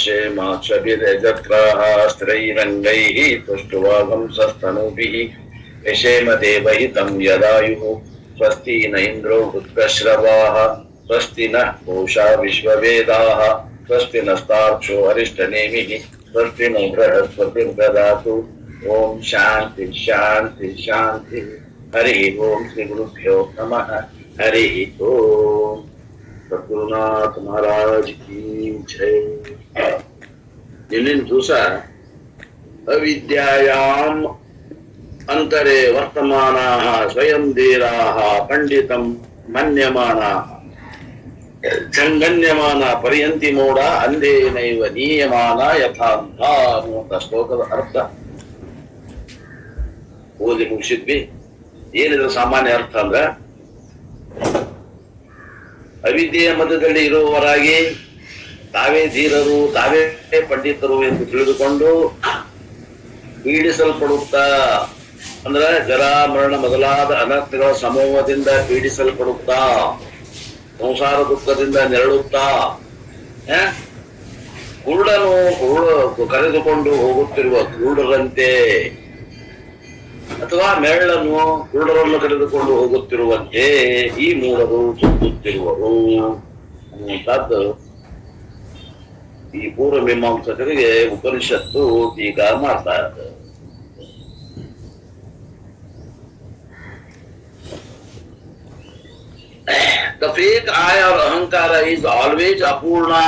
क्षेमाक्षभिर्यजत्राः स्त्रैरङ्गैः तुष्टुवागंसस्तनूभिः यशेम देवहितं यदायुः स्वस्ति न इन्द्रो वृत्रश्रवाः स्वस्ति नः पूषा विश्ववेदाः स्वस्ति नस्तार्क्ष्यो अरिष्टनेमिः स्वस्ति नो बृहस्पतिर्ददातु ओम शांति शांति शांति हरि ओम श्री गुरुभ्यो नमः हरि ओम सद्गुरुनाथ महाराज की जय। निन्निन दिवस अविद्यायाम अंतरे वर्तमानाः स्वयं धीराः पंडितं मन्यमानाः संगण्यमाना पर्यಂತಿ ಮೋಡ ಅಂಧೇನೈವ ನೀಯಮಾನ ಯಥಾಂಧ ಅನ್ನುವಂಥ ಶ್ಲೋಕದ ಅರ್ಥ ಓದಿ ಮುಗಿಸಿದ್ವಿ. ಏನಿದ್ರ ಸಾಮಾನ್ಯ ಅರ್ಥ ಅಂದ್ರ ಅವಿದ್ಯೆಯ ಮಧ್ಯದಲ್ಲಿ ಇರುವವರಾಗಿ ತಾವೇ ಧೀರರು ತಾವೇ ಪಂಡಿತರು ಎಂದು ತಿಳಿದುಕೊಂಡು ಪೀಡಿಸಲ್ಪಡುತ್ತಾ ಅಂದ್ರ ಜರ ಮರಣ ಮೊದಲಾದ ಅನರ್ಥಗಳ ಸಮೂಹದಿಂದ ಪೀಡಿಸಲ್ಪಡುತ್ತಾ ಸಂಸಾರ ದುಃಖದಿಂದ ನೆರಳುತ್ತಾ ಕುರುಡನು ಕರೆದುಕೊಂಡು ಹೋಗುತ್ತಿರುವ ಕುರುಡರಂತೆ ಅಥವಾ ಮೆರಳನ್ನು ಕುರುಡರನ್ನು ಕರೆದುಕೊಂಡು ಹೋಗುತ್ತಿರುವಂತೆ ಈ ಮೂಢರು ಸುತ್ತುತ್ತಿರುವರು ಅನ್ನುವಂಥದ್ದು ಈ ಪೂರ್ವ ಮೀಮಾಂಸಕರಿಗೆ ಉಪನಿಷತ್ತು ಈಗ ಮಾಡ್ತಾ ಇದೆ. The fake I or ahankara is always apurna.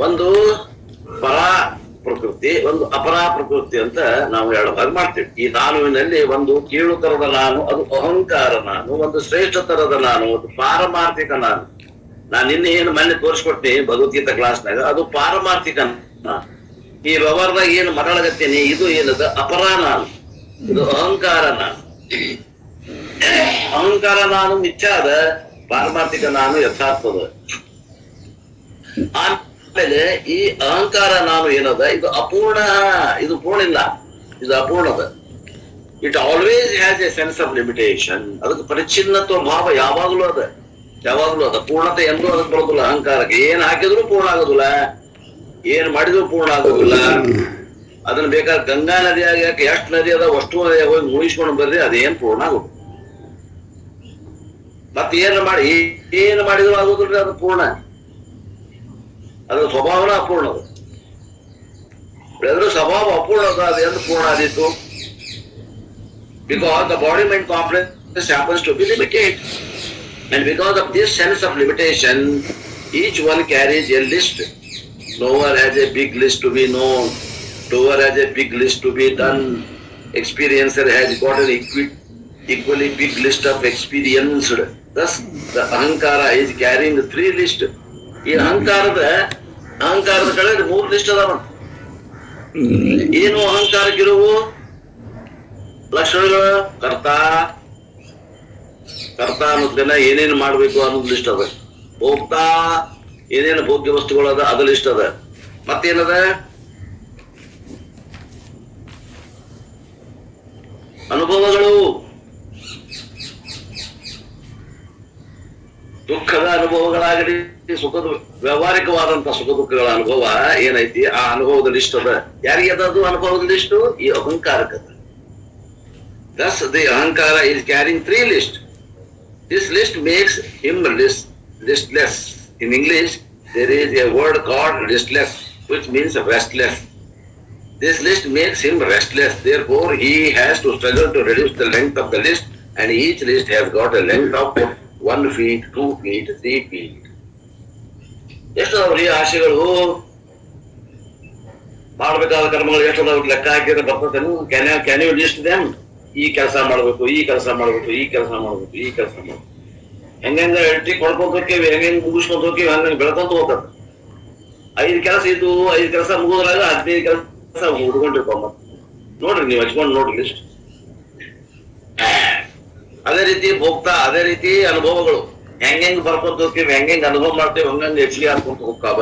ಒಂದು ಪರ ಪ್ರಕೃತಿ, ಒಂದು ಅಪರ ಪ್ರಕೃತಿ ಅಂತ ನಾವು ಎರಡು ಭಾಗ ಮಾಡ್ತೇವೆ. ಈ ನಾನುವಿನಲ್ಲಿ ಒಂದು ಕೀಳು ತರದ ನಾನು, ಅದು ಅಹಂಕಾರ ನಾನು, ಒಂದು ಶ್ರೇಷ್ಠ ತರದ ನಾನು, ಒಂದು ಪಾರಮಾರ್ಥಿಕ ನಾನು. ನಾನು ನಿನ್ನೆ ಏನು ಮೊನ್ನೆ ತೋರಿಸ್ಕೊಟ್ಟೆ ಭಗವದ್ಗೀತಾ ಕ್ಲಾಸ್ನಾಗ, ಅದು ಪಾರಮಾರ್ಥಿಕ ನಾನು. ಈ ವ್ಯವಹಾರದಾಗ ಏನು ಮಾತಾಡಕತ್ತೀನಿ ಇದು ಏನದ ಅಪರ ನಾನು, ಇದು ಅಹಂಕಾರ ನಾನು. ಅಹಂಕಾರ ನಾನು ಮಿಥ್ಯಾದ, ಪಾರಮಾರ್ಥಿಕ ನಾನು ಯಥಾರ್ಥದ. ಆಮೇಲೆ ಈ ಅಹಂಕಾರ ನಾನು ಏನದ, ಇದು ಅಪೂರ್ಣ, ಇದು ಪೂರ್ಣ ಇಲ್ಲ, ಇದು ಅಪೂರ್ಣದ. It always has a sense of limitation. ಅದಕ್ಕೆ ಪರಿಚ್ಛಿನ್ನತ್ವ ಭಾವ ಯಾವಾಗ್ಲೂ ಅದ, ಯಾವಾಗ್ಲೂ ಅದ. ಪೂರ್ಣತೆ ಎಂದೂ ಅದಕ್ಕೆ ಬರೋದಿಲ್ಲ ಅಹಂಕಾರಕ್ಕೆ. ಏನ್ ಹಾಕಿದ್ರು ಪೂರ್ಣ ಆಗೋದಿಲ್ಲ, ಏನ್ ಮಾಡಿದ್ರು ಪೂರ್ಣ ಆಗೋದಿಲ್ಲ. ಅದನ್ನ ಬೇಕಾದ್ರೆ ಗಂಗಾ ನದಿಯಾಗಿ ಎಷ್ಟು ನದಿ ಅದ ಅಷ್ಟು ನದಿ ಹೋಗಿ ಮುಗಿಸ್ಕೊಂಡು ಬರ್ರಿ, ಅದೇನ್ ಪೂರ್ಣ ಆಗೋದು. ಮತ್ತೆ ಏನು ಮಾಡಿದ್ರು ಆಗೋದಿಲ್ಲ, ಅದು ಪೂರ್ಣ. ಅದ್ರ ಸ್ವಭಾವನ ಅಪೂರ್ಣದ. ಬೆಳೆದ್ರೆ ಸ್ವಭಾವ ಅಪೂರ್ಣದ, ಅದು ಎಂದು ಪೂರ್ಣ ಆದಿತ್ತು? Because the body mind complex happens to be limited, and because of this sense of limitation, each one carries a list. Nowhere has a big list to be known, nowhere has a big list to be done. Experiencer has got an equally big list of experienced. Thus, the ahankara is carrying the 3 list. ಈ ಅಹಂಕಾರದ ಕಡೆ 3 list ಅದಾವ. ಏನು ಅಹಂಕಾರಕ್ಕಿರುವು ಲಕ್ಷಣಗಳು? ಕರ್ತ ಅನ್ನೋದನ್ನ ಏನೇನು ಮಾಡ್ಬೇಕು ಅನ್ನೋದು ಲಿಸ್ಟ್ ಅದ. ಭೋಕ್ತಾ ಏನೇನು ಭೋಗ್ಯ ವಸ್ತುಗಳು ಅದ ಅದು ಲಿಸ್ಟ್ ಅದ. ಮತ್ತೇನದ? ಅನುಭವಗಳು, ದುಃಖದ ಅನುಭವಗಳಾಗಲಿ, ಸುಖದ ವ್ಯಾವಹಾರಿಕವಾದಂತಹ ಸುಖ ದುಃಖಗಳ ಅನುಭವ ಏನೈತಿ, ಆ ಅನುಭವದ ಲಿಸ್ಟ್ ಅದ. ಯಾರಿಗೆ ಅದದು ಅನುಭವದ ಲಿಸ್ಟ್? ಈ ಅಹಂಕಾರಕ್ಕದ. Thus the ahankara is carrying 3 lists. This list makes him listless. In English, there is a word called listless, which means restless. This list makes him restless. Therefore, he has to struggle to reduce the length of the list, and each list has got a length of 1 feet, 2 feet, 3 feet. ಎಷ್ಟದವ್ರಿ ಆಶೆಗಳು? ಮಾಡ್ಬೇಕಾದ ಕರ್ಮಗಳು ಎಷ್ಟದವ್ರ ಲೆಕ್ಕ ಹಾಕಿದ್ರೆ ಬರ್ತದೇನು? Can you list them? ಈ ಕೆಲಸ ಮಾಡ್ಬೇಕು, ಈ ಕೆಲಸ ಮಾಡ್ಬೇಕು, ಈ ಕೆಲಸ ಮಾಡ್ಬೇಕು, ಈ ಕೆಲಸ ಮಾಡ್ಬೇಕು. ಹೆಂಗ ಎಲ್ಟಿ ಕೊಡ್ಕೊಂತ ಹೋಗ್ತೀವಿ, ಹೆಂಗ್ ಮುಗಿಸ್ಕೊಂತ ಹೋಗ್ತೀವಿ, ಹಂಗ ಬೆಳ್ಕೊಂತ ಹೋಗ್ತದ. 5 ಕೆಲಸ ಇದ್ದು 5 ಕೆಲಸ ಮುಗಿದ್ರಾಗ 15 ಕೆಲಸ ಹುಡ್ಕೊಂಡಿರ್ತಾವ. ನೋಡ್ರಿ, ನೀವು ಹಚ್ಕೊಂಡು ನೋಡ್ರಿ ಲಿಸ್ಟ್. ಅದೇ ರೀತಿ ಭೋಕ್ತಾ, ಅದೇ ರೀತಿ ಅನುಭವಗಳು. ಹೆಂಗ್ ಬರ್ಕೊಂತ ಹೋಗ್ತೀವಿ, ಹೆಂಗ್ ಅನುಭವ ಮಾಡ್ತೇವೆ, ಹಂಗಂಗ್ ಹೆಚ್ಚಿಗೆ ಹಾಕೊಂತ ಹೋಗ್ತಾವ.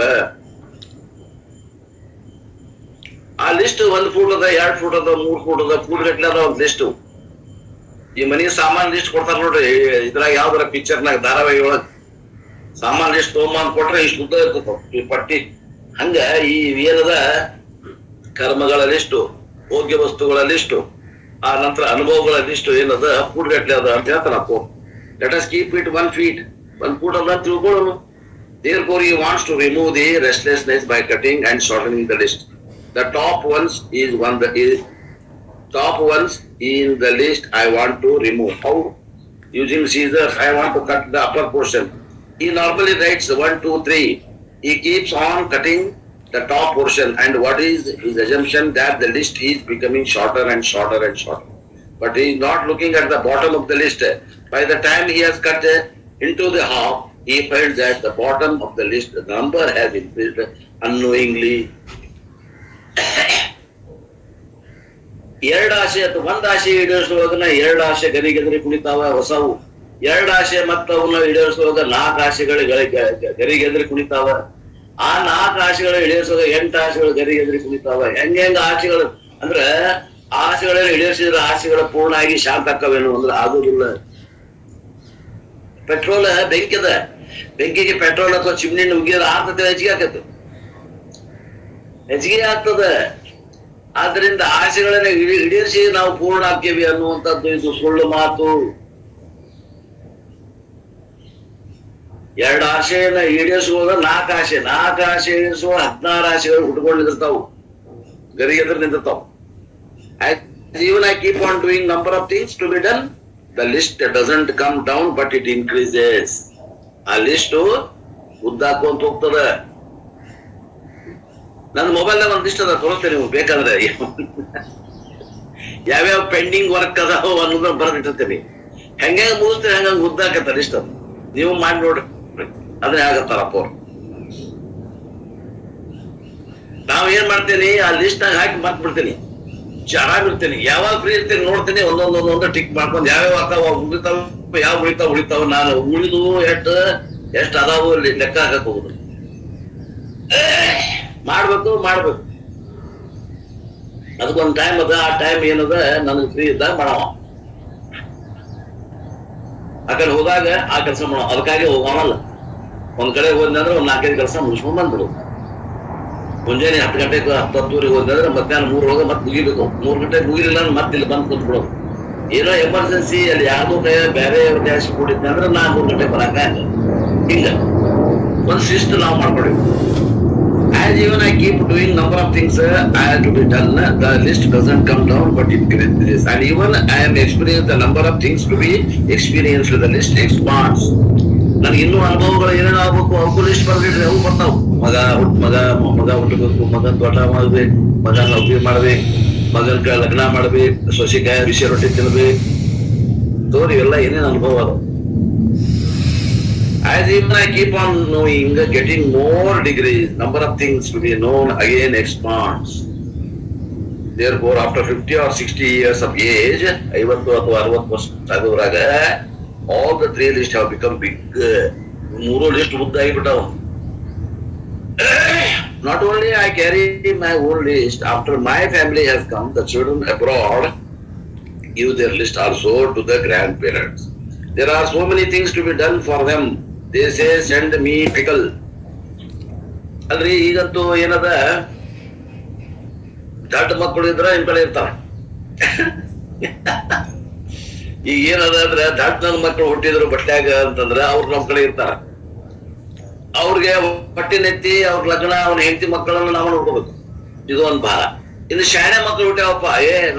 ಆ ಲಿಸ್ಟ್ 1 ಫೂಟ್ ಅದ, 2 ಫೂಟ್ ಅದ, 3 ಫೂಟ್ ಅದ, ಫೂಟ್ ಗಟ್ಲೆ ಅದ ಒಂದ್ ಲಿಸ್ಟ್. ಈ ಮನಿ ಸಾಮಾನ್ ಲಿಸ್ಟ್ ಕೊಡ್ತಾರ ನೋಡ್ರಿ, ಇದ್ರಾಗ ಯಾವ್ದಾರ ಪಿಕ್ಚರ್ನಾಗ ಧಾರಾವಾಹಿ ಒಳಗ್ ಸಾಮಾನ್ಯ ಇಷ್ಟು ತೊಗೊಂಬಂದ್ ಕೊಟ್ರೆ ಇಷ್ಟು ಉದ್ದ ಇರ್ತದ ಈ ಪಟ್ಟಿ. ಹಂಗ ಈ ಏನದ ಕರ್ಮಗಳ ಲಿಸ್ಟು, ಭೋಗ್ಯ ವಸ್ತುಗಳ ಲಿಸ್ಟು, ಆ ನಂತರ ಅನುಭವಗಳ ಲಿಸ್ಟು ಏನದ ಕೂಡ್ಗಟ್ಲೆ ಅದ ಅಂತ ಹೇಳ್ತಾನ Appu. Let us keep it 1 feet 1 foot ಅಂತ ತಿಳ್ಕೊಳ್ಳೋಣ. Therefore he wants to remove the restlessness by cutting and shortening the list. The top ones in the list I want to remove. How? Using scissors I want to cut the upper portion. He normally writes 1, 2, 3. He keeps on cutting the top portion, and what is his assumption? That the list is becoming shorter and shorter and shorter. But he is not looking at the bottom of the list. By the time he has cut into the half, he finds that the bottom of the list, the number has increased unknowingly. ಎರಡು ಆಸೆ ಅಥವಾ ಒಂದ್ ಆಸೆ ಈಡೇರಿಸುವಾಗ ಎರಡು ಆಸೆ ಗರಿಗೆದರಿ ಕುಣಿತಾವ ಹೊಸವು. ಎರಡು ಆಸೆ ಮತ್ತ ಅವನ್ನ ಈಡೇರಿಸುವಾಗ 4 ಆಸೆಗಳು ಗರಿಗೆದರಿ ಕುಣಿತಾವ. ಆ 4 ಆಸೆಗಳು ಈಡೇರಿಸುವಾಗ 8 ಆಸೆಗಳು ಗರಿಗೆದರಿ ಕುಣಿತಾವ. ಹೆಂಗ ಆಸೆಗಳು ಅಂದ್ರ ಆಸೆಗಳನ್ನ ಈಡೇರಿಸಿದ್ರೆ ಆಸೆಗಳ ಪೂರ್ಣ ಆಗಿ ಶಾಂತ ಆಕ್ಕವೇನು ಅಂದ್ರೆ ಆಗುದಿಲ್ಲ. ಪೆಟ್ರೋಲ್ ಬೆಂಕಿದ, ಬೆಂಕಿಗೆ ಪೆಟ್ರೋಲ್ ಅಥವಾ ಚಿಮ್ನಿ ಉಗಿದ್ರೆ ಆಗ್ತದೆ, ಹೆಚ್ಚಿಗೆ ಆಕತ್ತೆ, ಹೆಚ್ಚಿಗೆ ಆಗ್ತದ. ಆದ್ರಿಂದ ಆಸೆಗಳನ್ನ ಈಡೇರಿಸಿ ನಾವು ಪೂರ್ಣ ಆಕ್ಕೇವಿ ಅನ್ನುವಂಥದ್ದು ಇದು ಸುಳ್ಳು ಮಾತು. 2 ಆಸೆಯನ್ನ ಈಡೇರಿಸುವಾಗ 4 ಆಸೆ, 4 ಆಸೆ ಈಡೇರಿಸುವ 16 ಆಸೆಗಳು ಹುಟ್ಕೊಂಡು ನಿಂದಿರ್ತಾವು, ಗರಿಗೆದ್ರ ನಿಂದಿರ್ತಾವ. Even I keep on doing number of things to be done, the list doesn't come down but it increases. ಆ ಲಿಸ್ಟ್ ಉದ್ದಾಕೊಂತ ಹೋಗ್ತದ. ನನ್ನ ಮೊಬೈಲ್ನಾಗ ಒಂದ್ ಲಿಸ್ಟ್ ಅದ, ತೋರಿಸ್ತೇನೆ ನೀವು ಬೇಕಾದ್ರೆ. ಯಾವ್ಯಾವ ಪೆಂಡಿಂಗ್ ವರ್ಕ್ ಅದಾವ ಅನ್ನೋದನ್ನ ಬರೆದಿಟ್ಟಿರ್ತೀನಿ. ಹೆಂಗ ಮುಗಿಸ್ತೇನೆ ಹಂಗ ಉದ್ದಾಕತ್ತ ಲಿಸ್ಟ್. ಅದು ನೀವು ಮಾಡಿ ನೋಡ್ರಿ, ಅದನ್ನೇ ಆಗತ್ತಾರಪ್ಪ ಅವ್ರು. ನಾವ್ ಏನ್ ಮಾಡ್ತೇನಿ, ಆ ಲಿಸ್ಟ್ ನಾಗ ಹಾಕಿ ಮರ್ತ್ ಬಿಡ್ತೀನಿ, ಚೆನ್ನಾಗಿರ್ತೀನಿ. ಯಾವಾಗ ಫ್ರೀ ಇರ್ತೀನಿ ನೋಡ್ತೀನಿ, ಒಂದೊಂದೊಂದೊಂದು ಟಿಕ್ ಮಾಡ್ಕೊಂಡು ಯಾವ್ಯಾವ ಆಗ್ತಾವ ಉಳಿತಾವ, ಯಾವ ಉಳಿತಾವ ನಾನು ಉಳಿದು ಎಷ್ಟು ಅದಾವು ಲೆಕ್ಕ ಹಾಕಕ್ ಹೋಗುದು. ಮಾಡ್ಬೇಕು ಅದಕ್ಕೊಂದ್ ಟೈಮ್ ಅದ. ಆ ಟೈಮ್ ಏನದ ನನಗೆ ಫ್ರೀ ಇದ್ದಾಗ ಮಾಡವ. ಆ ಕಡೆ ಹೋದಾಗ ಆ ಕೆಲಸ ಮಾಡೋ, ಅದಕ್ಕಾಗಿ ಹೋಗವಲ್ಲ. ಒಂದ್ ಕಡೆ ಹೋದ್ನಂದ್ರೆ ಒಂದ್ 4-5 ಕೆಲಸ ಮುಗಿಸ್ಕೊಂಡ್ ಬಂದ್ಬಿಡು. ಮುಂಜಾನೆ 10 ಗಂಟೆಗೆ 10-10:30 ಹೋದ್ರೆ ಮಧ್ಯಾಹ್ನ 3 ಹೋಗ ಮತ್ತೆ ಮುಗಿಬೇಕು. 3 ಗಂಟೆಗೆ ಮುಗಿಲಿಲ್ಲ ಮತ್ತೆ ಇಲ್ಲಿ ಬಂದು ಕುಂತ್ಬಿಡೋದು. ಏನೋ ಎಮರ್ಜೆನ್ಸಿ ಅಲ್ಲಿ ಯಾವ್ದೋ ಬೇರೆ ಜಾಸ್ತಿ ಕೂಡಿದ್ದೆ ಅಂದ್ರೆ 3 ಗಂಟೆಗೆ ಬರಾಕ ಹಿಂಗ ಒಂದ್ ಶಿಸ್ತು ನಾವು ಮಾಡ್ಕೊಡಿವಿ. As even I keep doing number of things I have to be done, the list doesn't come down but it increases. And even I am experienced the number of things to be experienced, the list expands. ನನಗೆ ಇನ್ನೂ ಅನುಭವಗಳು ಏನೇನು ಆಗ್ಬೇಕು ಅವಕ್ಕೂ list ಬರ್ಬಿಟ್ರೆ ಅವು ಬರ್ತಾವ. ಮಗ ಹುಟ್ಟಬೇಕು, ಮಗನ್ ತೋಟ ಮಾಡ್ಬೇಕು, ಮಗನ್ ನೌಕರಿ ಮಾಡ್ಬೇಕು, ಮಗನ್ ಲಗ್ನ ಮಾಡ್ಬೇಕು, ಸೊಸೆಕಾಯ ಬಿಸಿ ರೊಟ್ಟಿ ತಿನ್ಬೇಕು. ತೋರಿ ಎಲ್ಲ ಏನೇನು ಅನುಭವ ಅದಾವ. As even I keep on knowing, getting more degrees, number of things to be known again expands. Therefore, after 50 or 60 years of age, 50 ಅಥವಾ 60 ವರ್ಷ ಆಗೋದ್ರಾಗ all the 3 lists have become big. 3 list ಉದ್ದ ಆಗಿಬಿಟ್ಟವ. Not only I carry my own list, after my family has come, the children abroad give their list also to the grandparents. There are so many things to be done for them. They say send me pickle. ಅಂದ್ರೆ ಈಗಂತೂ ಏನದ, ದೊಡ್ಡ ಮಕ್ಕಳು ಇದ್ರ ನಿಮ್ ಕಡೆ ಇರ್ತಾರ. ಈಗ ಏನದ ಅಂದ್ರೆ ದೊಡ್ಡ ನನ್ನ ಮಕ್ಕಳು ಹುಟ್ಟಿದ್ರು ಬಟ್ಟ್ಯಾಗ ಅಂತಂದ್ರ ಅವ್ರು ನಮ್ ಕಡೆ ಇರ್ತಾರ. ಅವ್ರಿಗೆ ಹೊಟ್ಟೆ ನೆತ್ತಿ ಅವ್ರ ಲಗ್ನ, ಅವ್ನ ಹೆಂಡತಿ ಮಕ್ಕಳನ್ನ ನಾವು ನೋಡ್ಕೋಬೇಕು. ಇದು ಒಂದ್ ಭಾರ. ಇನ್ನು ಶಾಣೆ ಮಕ್ಕಳು ಹುಟ್ಟ್ಯಾವಪ್ಪ,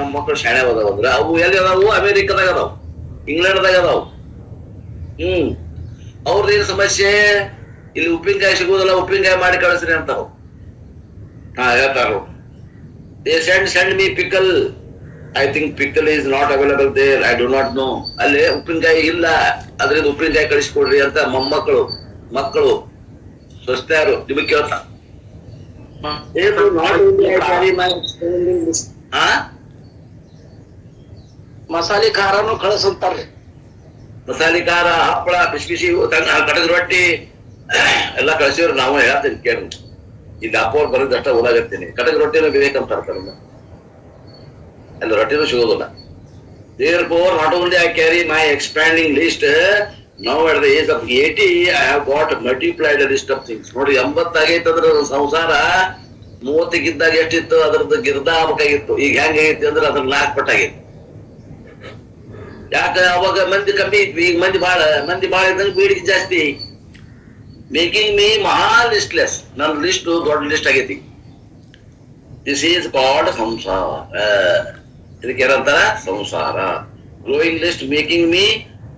ನಮ್ ಮಕ್ಕಳು ಶಾಣೆ ಅದಾವ ಅಂದ್ರೆ ಅವು ಎಲ್ಲಿ ಅದಾವು? ಅಮೇರಿಕಾದಾಗ ಅದಾವ, ಇಂಗ್ಲೆಂಡ್ದಾಗ ಅದಾವ. ಅವ್ರದ್ದೇನು ಸಮಸ್ಯೆ? ಇಲ್ಲಿ ಉಪ್ಪಿನಕಾಯಿ ಸಿಗೋದಲ್ಲ, ಉಪ್ಪಿನಕಾಯಿ ಮಾಡಿ ಕಳಿಸ್ರಿ ಅಂತಾವ. ಹೇಳ್ತಾರ they send me pickle. I think pickle is not available there. I do not know. ಅಲ್ಲಿ ಉಪ್ಪಿನಕಾಯಿ ಇಲ್ಲ, ಅದ್ರಿಂದ ಉಪ್ಪಿನಕಾಯಿ ಕಳಿಸ್ಕೊಡ್ರಿ ಅಂತ ಮಕ್ಕಳು ಸ್ವಸ್ಥರು ನಿಮಗೆ ಕೇಳ್ತಾ. ಮಸಾಲೆ ಖಾರನು ಕಳಿಸಂತಾರ್ರಿ. ಮಸಾಲೆ ಖಾರ, ಹಪ್ಪಳ, ಬಿಸಿ ಕಟಕ ರೊಟ್ಟಿ ಎಲ್ಲ ಕಳಿಸಿವ್ರು. ನಾವು ಹೇಳ್ತೀನಿ ಕೇಳಿ, ಇಲ್ಲಿ ಅಪ್ಪವ್ರು ಬರೋದಷ್ಟ ಓದಾಗತ್ತೀನಿ. ಕಟಕ ರೊಟ್ಟಿನೂ ಬೇಕಂತಾರ, ಅಲ್ಲಿ ರೊಟ್ಟಿನೂ ಸಿಗೋದಿಲ್ಲ. Therefore, not only I carry my expanding list, Now at the age of 80, I have got multiplied a list of things. ನೋಡಿ 80 ಆಗೈತಂದ್ರ ಸಂಸಾರ 30 ಎಷ್ಟಿತ್ತು ಅದ್ರದ್ದು ಗಿರ್ದ ಆಗ್ಬೇಕಾಗಿತ್ತು. ಈಗ ಹೆಂಗಾಗೈತಿ ಅಂದ್ರೆ ಅದ್ರ 4 ಪಟ್ಟಾಗೈತಿ. ಯಾಕ ಅವಾಗ ಮಂದಿ ಕಮ್ಮಿ ಇದ್ವಿ, ಈಗ ಮಂದಿ ಬಾಳ ಇದ್ದಂಗೆ ಬೇಡಿಕೆ ಜಾಸ್ತಿ. ಮೇಕಿಂಗ್ ಮೀ ಮಹಾ ಲಿಸ್ಟ್ಲೆಸ್. ನನ್ನ ಲಿಸ್ಟ್ ದೊಡ್ಡ ಲಿಸ್ಟ್ ಆಗೈತಿ. ದಿಸ್ ಈಸ್ ಕಾಲ್ಡ್ ಸಂಸಾರ. ಇದಕ್ಕೆ ಏನಂತಾರ? ಸಂಸಾರ. Growing list making me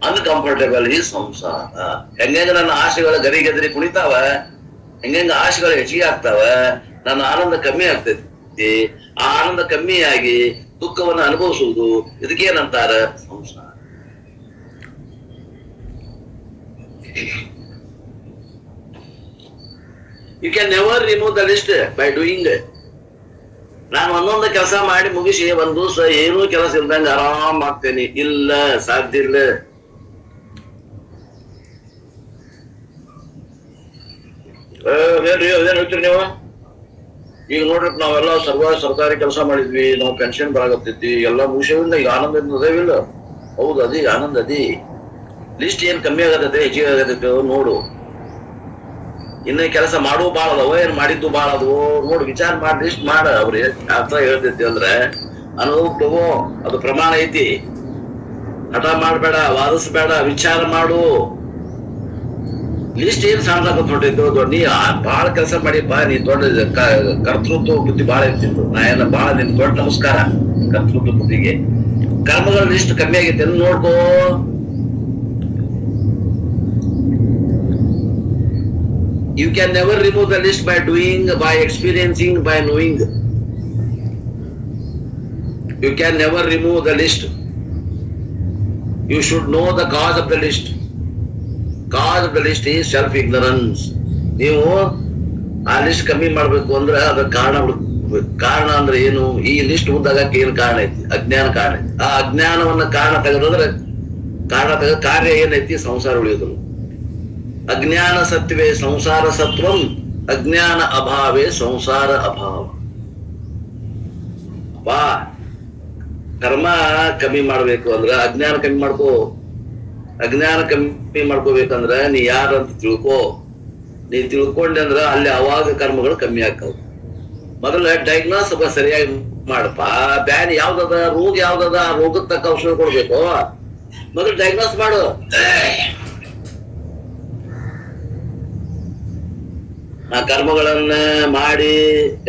uncomfortable ಈ ಸಂಸಾರ. ಹೆಂಗ ನನ್ನ ಆಶೆಗಳ ಗರಿ ಕುಣಿತಾವ, ಹೆಂಗ ಆಶೆಗಳು ಹೆಚ್ಚಿಗೆ ಆಗ್ತಾವ, ನನ್ನ ಆನಂದ ಕಮ್ಮಿ ಆಗ್ತೈತಿ. ಆ ಆನಂದ ಕಮ್ಮಿಯಾಗಿ ದುಃಖವನ್ನು ಅನುಭವಿಸುವುದು, ಇದಕ್ಕೇನಂತಾರ? ಸಂಸಾರ. You can never remove the list by doing. ನಾನು ಒಂದೊಂದು ಕೆಲಸ ಮಾಡಿ ಮುಗಿಸಿ ಒಂದು ದಿವಸ ಏನೂ ಕೆಲಸ ಇಲ್ದಂಗ ಆರಾಮ್ ಆಗ್ತೇನೆ. ಇಲ್ಲ, ಸಾಧ್ಯ ಇಲ್ಲ. ಏನ್ ಹೇಳ್ತೀರಿ ನೀವು? ಈಗ ನೋಡ್ರಿ, ನಾವೆಲ್ಲ ಸರ್ಕಾರಿ ಕೆಲಸ ಮಾಡಿದ್ವಿ, ನಾವು ಪೆನ್ಷನ್ ಬರಾಗತ್ತೈತಿ, ಎಲ್ಲಾ ಮುಗಿಸಿಲ್ಲ, ಈಗ ಆನಂದ ಅದೇವಿಲ್ಲ. ಹೌದು, ಅದೇ ಆನಂದ. ಅದೇ ಲಿಸ್ಟ್ ಏನ್ ಕಮ್ಮಿ ಆಗತೈತೆ, ಹೆಚ್ಚಿಗೆ ಆಗತೈತೆ ನೋಡು. ಇನ್ನ ಕೆಲಸ ಮಾಡುವ ಬಾಳ ಅದವ, ಏನ್ ಮಾಡಿದ್ದು ಬಾಳ ಅದವೋ ನೋಡು, ವಿಚಾರ ಮಾಡಿ ಲಿಸ್ಟ್ ಮಾಡ. ಅವ್ರು ಅರ್ಥ ಹೇಳ್ತೈತಿ ಅಂದ್ರೆ ಅನುಭವ ತಗೋ, ಅದು ಪ್ರಮಾಣ ಐತಿ. ಹಠ ಮಾಡ್ಬೇಡ, ವಾದಿಸ್ಬೇಡ, ವಿಚಾರ ಮಾಡು. ಲಿಸ್ಟ್ ಏನ್ ಸಾಣಕತ್ ಹೊಂಟಿದ್ದು, ನೀ ಬಾಳ ಕೆಲಸ ಮಾಡಿಪ್ಪ, ನೀ ದೊಡ್ಡ ಕರ್ತೃತ್ವ ಬುದ್ಧಿ ಬಾಳ ಇರ್ತಿತ್ತು. ನಾ ಎಲ್ಲ ಬಾಳ ನಿನ್ ದೊಡ್ಡ ನಮಸ್ಕಾರ ಕರ್ತೃತ್ವ ಬುದ್ಧಿಗೆ. ಕರ್ಮಗಳ ಲಿಸ್ಟ್ ಕಮ್ಮಿ ಆಗೈತೆ ಅಂತ ನೋಡ್ಕೋ. You can never remove the list by doing, by experiencing, by knowing. You can never remove the list. You should know the cause of the list. Cause of the list is self-ignorance. ನೀವು ಆ list ಕಮ್ಮಿ ಮಾಡ್ಬೇಕು ಅಂದ್ರೆ ಅದ್ರ ಕಾರಣ ಅಂದ್ರೆ ಏನು? ಈ ಲಿಸ್ಟ್ ಉದ್ದಾಗಕ್ಕೆ ಏನು ಕಾರಣ ಐತಿ? ಅಜ್ಞಾನ ಕಾರಣ ಐತಿ. ಆ ಅಜ್ಞಾನವನ್ನ ಕಾರಣ ತೆಗೆದ್ರೆ ಕಾರ್ಯ ಏನೈತಿ? ಸಂಸಾರ ಉಳಿಯೋದು. ಅಜ್ಞಾನ ಸತ್ವೇ ಸಂಸಾರ ಸತ್ವಂ, ಅಜ್ಞಾನ ಅಭಾವೇ ಸಂಸಾರ ಅಭಾವ. ಬಾ ಕರ್ಮ ಕಮ್ಮಿ ಮಾಡ್ಬೇಕು ಅಂದ್ರ ಅಜ್ಞಾನ ಕಮ್ಮಿ ಮಾಡ್ಕೋ. ಅಜ್ಞಾನ ಕಮ್ಮಿ ಮಾಡ್ಕೋಬೇಕಂದ್ರ ನೀ ಯಾರಂತ ತಿಳ್ಕೋ. ನೀ ತಿಳ್ಕೊಂಡೆ ಅಂದ್ರ ಅಲ್ಲಿ ಅವಾಗ ಕರ್ಮಗಳು ಕಮ್ಮಿ ಆಗ್ತಾವ. ಮೊದಲ ಡಯಾಗ್ನೋಸ್ ಸರಿಯಾಗಿ ಮಾಡಪ್ಪ. ಬ್ಯಾನ್ ಯಾವ್ದದ, ರೋಗ ಯಾವ್ದದ, ಆ ರೋಗದ ತಕ್ಕ ಔಷಧ ಕೊಡ್ಬೇಕು. ಮೊದಲು ಡಯಾಗ್ನೋಸ್ ಮಾಡು. ನಾ ಕರ್ಮಗಳನ್ನ ಮಾಡಿ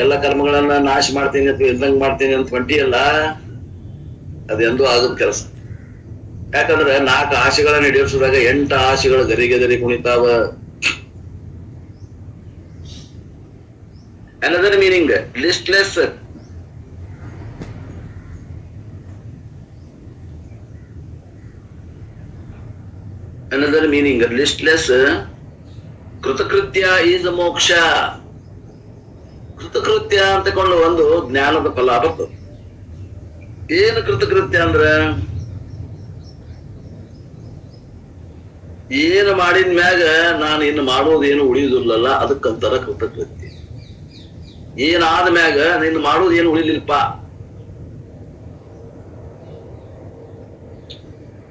ಎಲ್ಲ ಕರ್ಮಗಳನ್ನ ನಾಶ ಮಾಡ್ತೀನಿ ಅಥವಾ ಇಲ್ದಂಗ್ ಮಾಡ್ತೀನಿ ಅಂತ ಹೊಂಟಿಯಲ್ಲ, ಅದೆಂದೂ ಆಗದ ಕೆಲಸ. ಯಾಕಂದ್ರೆ 4 ಆಸೆಗಳನ್ನ ಈಡೇರಿಸಿದಾಗ 8 ಆಸೆಗಳು ಗರಿ ಕುಣಿತಾವ. Another meaning, listless. Another meaning, listless. ಕೃತಕೃತ್ಯ ಈಸ್ ಮೋಕ್ಷ. ಕೃತಕೃತ್ಯ ಅಂತಕೊಂಡು ಒಂದು ಜ್ಞಾನದ ಫಲ ಬರ್ತದೆ. ಏನು ಕೃತಕೃತ್ಯ ಅಂದ್ರ, ಏನು ಮಾಡಿದ ಮ್ಯಾಗ ನಾನು ಇನ್ನು ಮಾಡೋದೇನು ಉಳಿಯುದಿಲ್ಲಲ್ಲ, ಅದಕ್ಕಂತಾರ ಕೃತಕೃತ್ಯ. ಏನಾದ ಮ್ಯಾಗ ನಿನ್ನ ಮಾಡೋದೇನು ಉಳಿಲಿಲ್ಪ,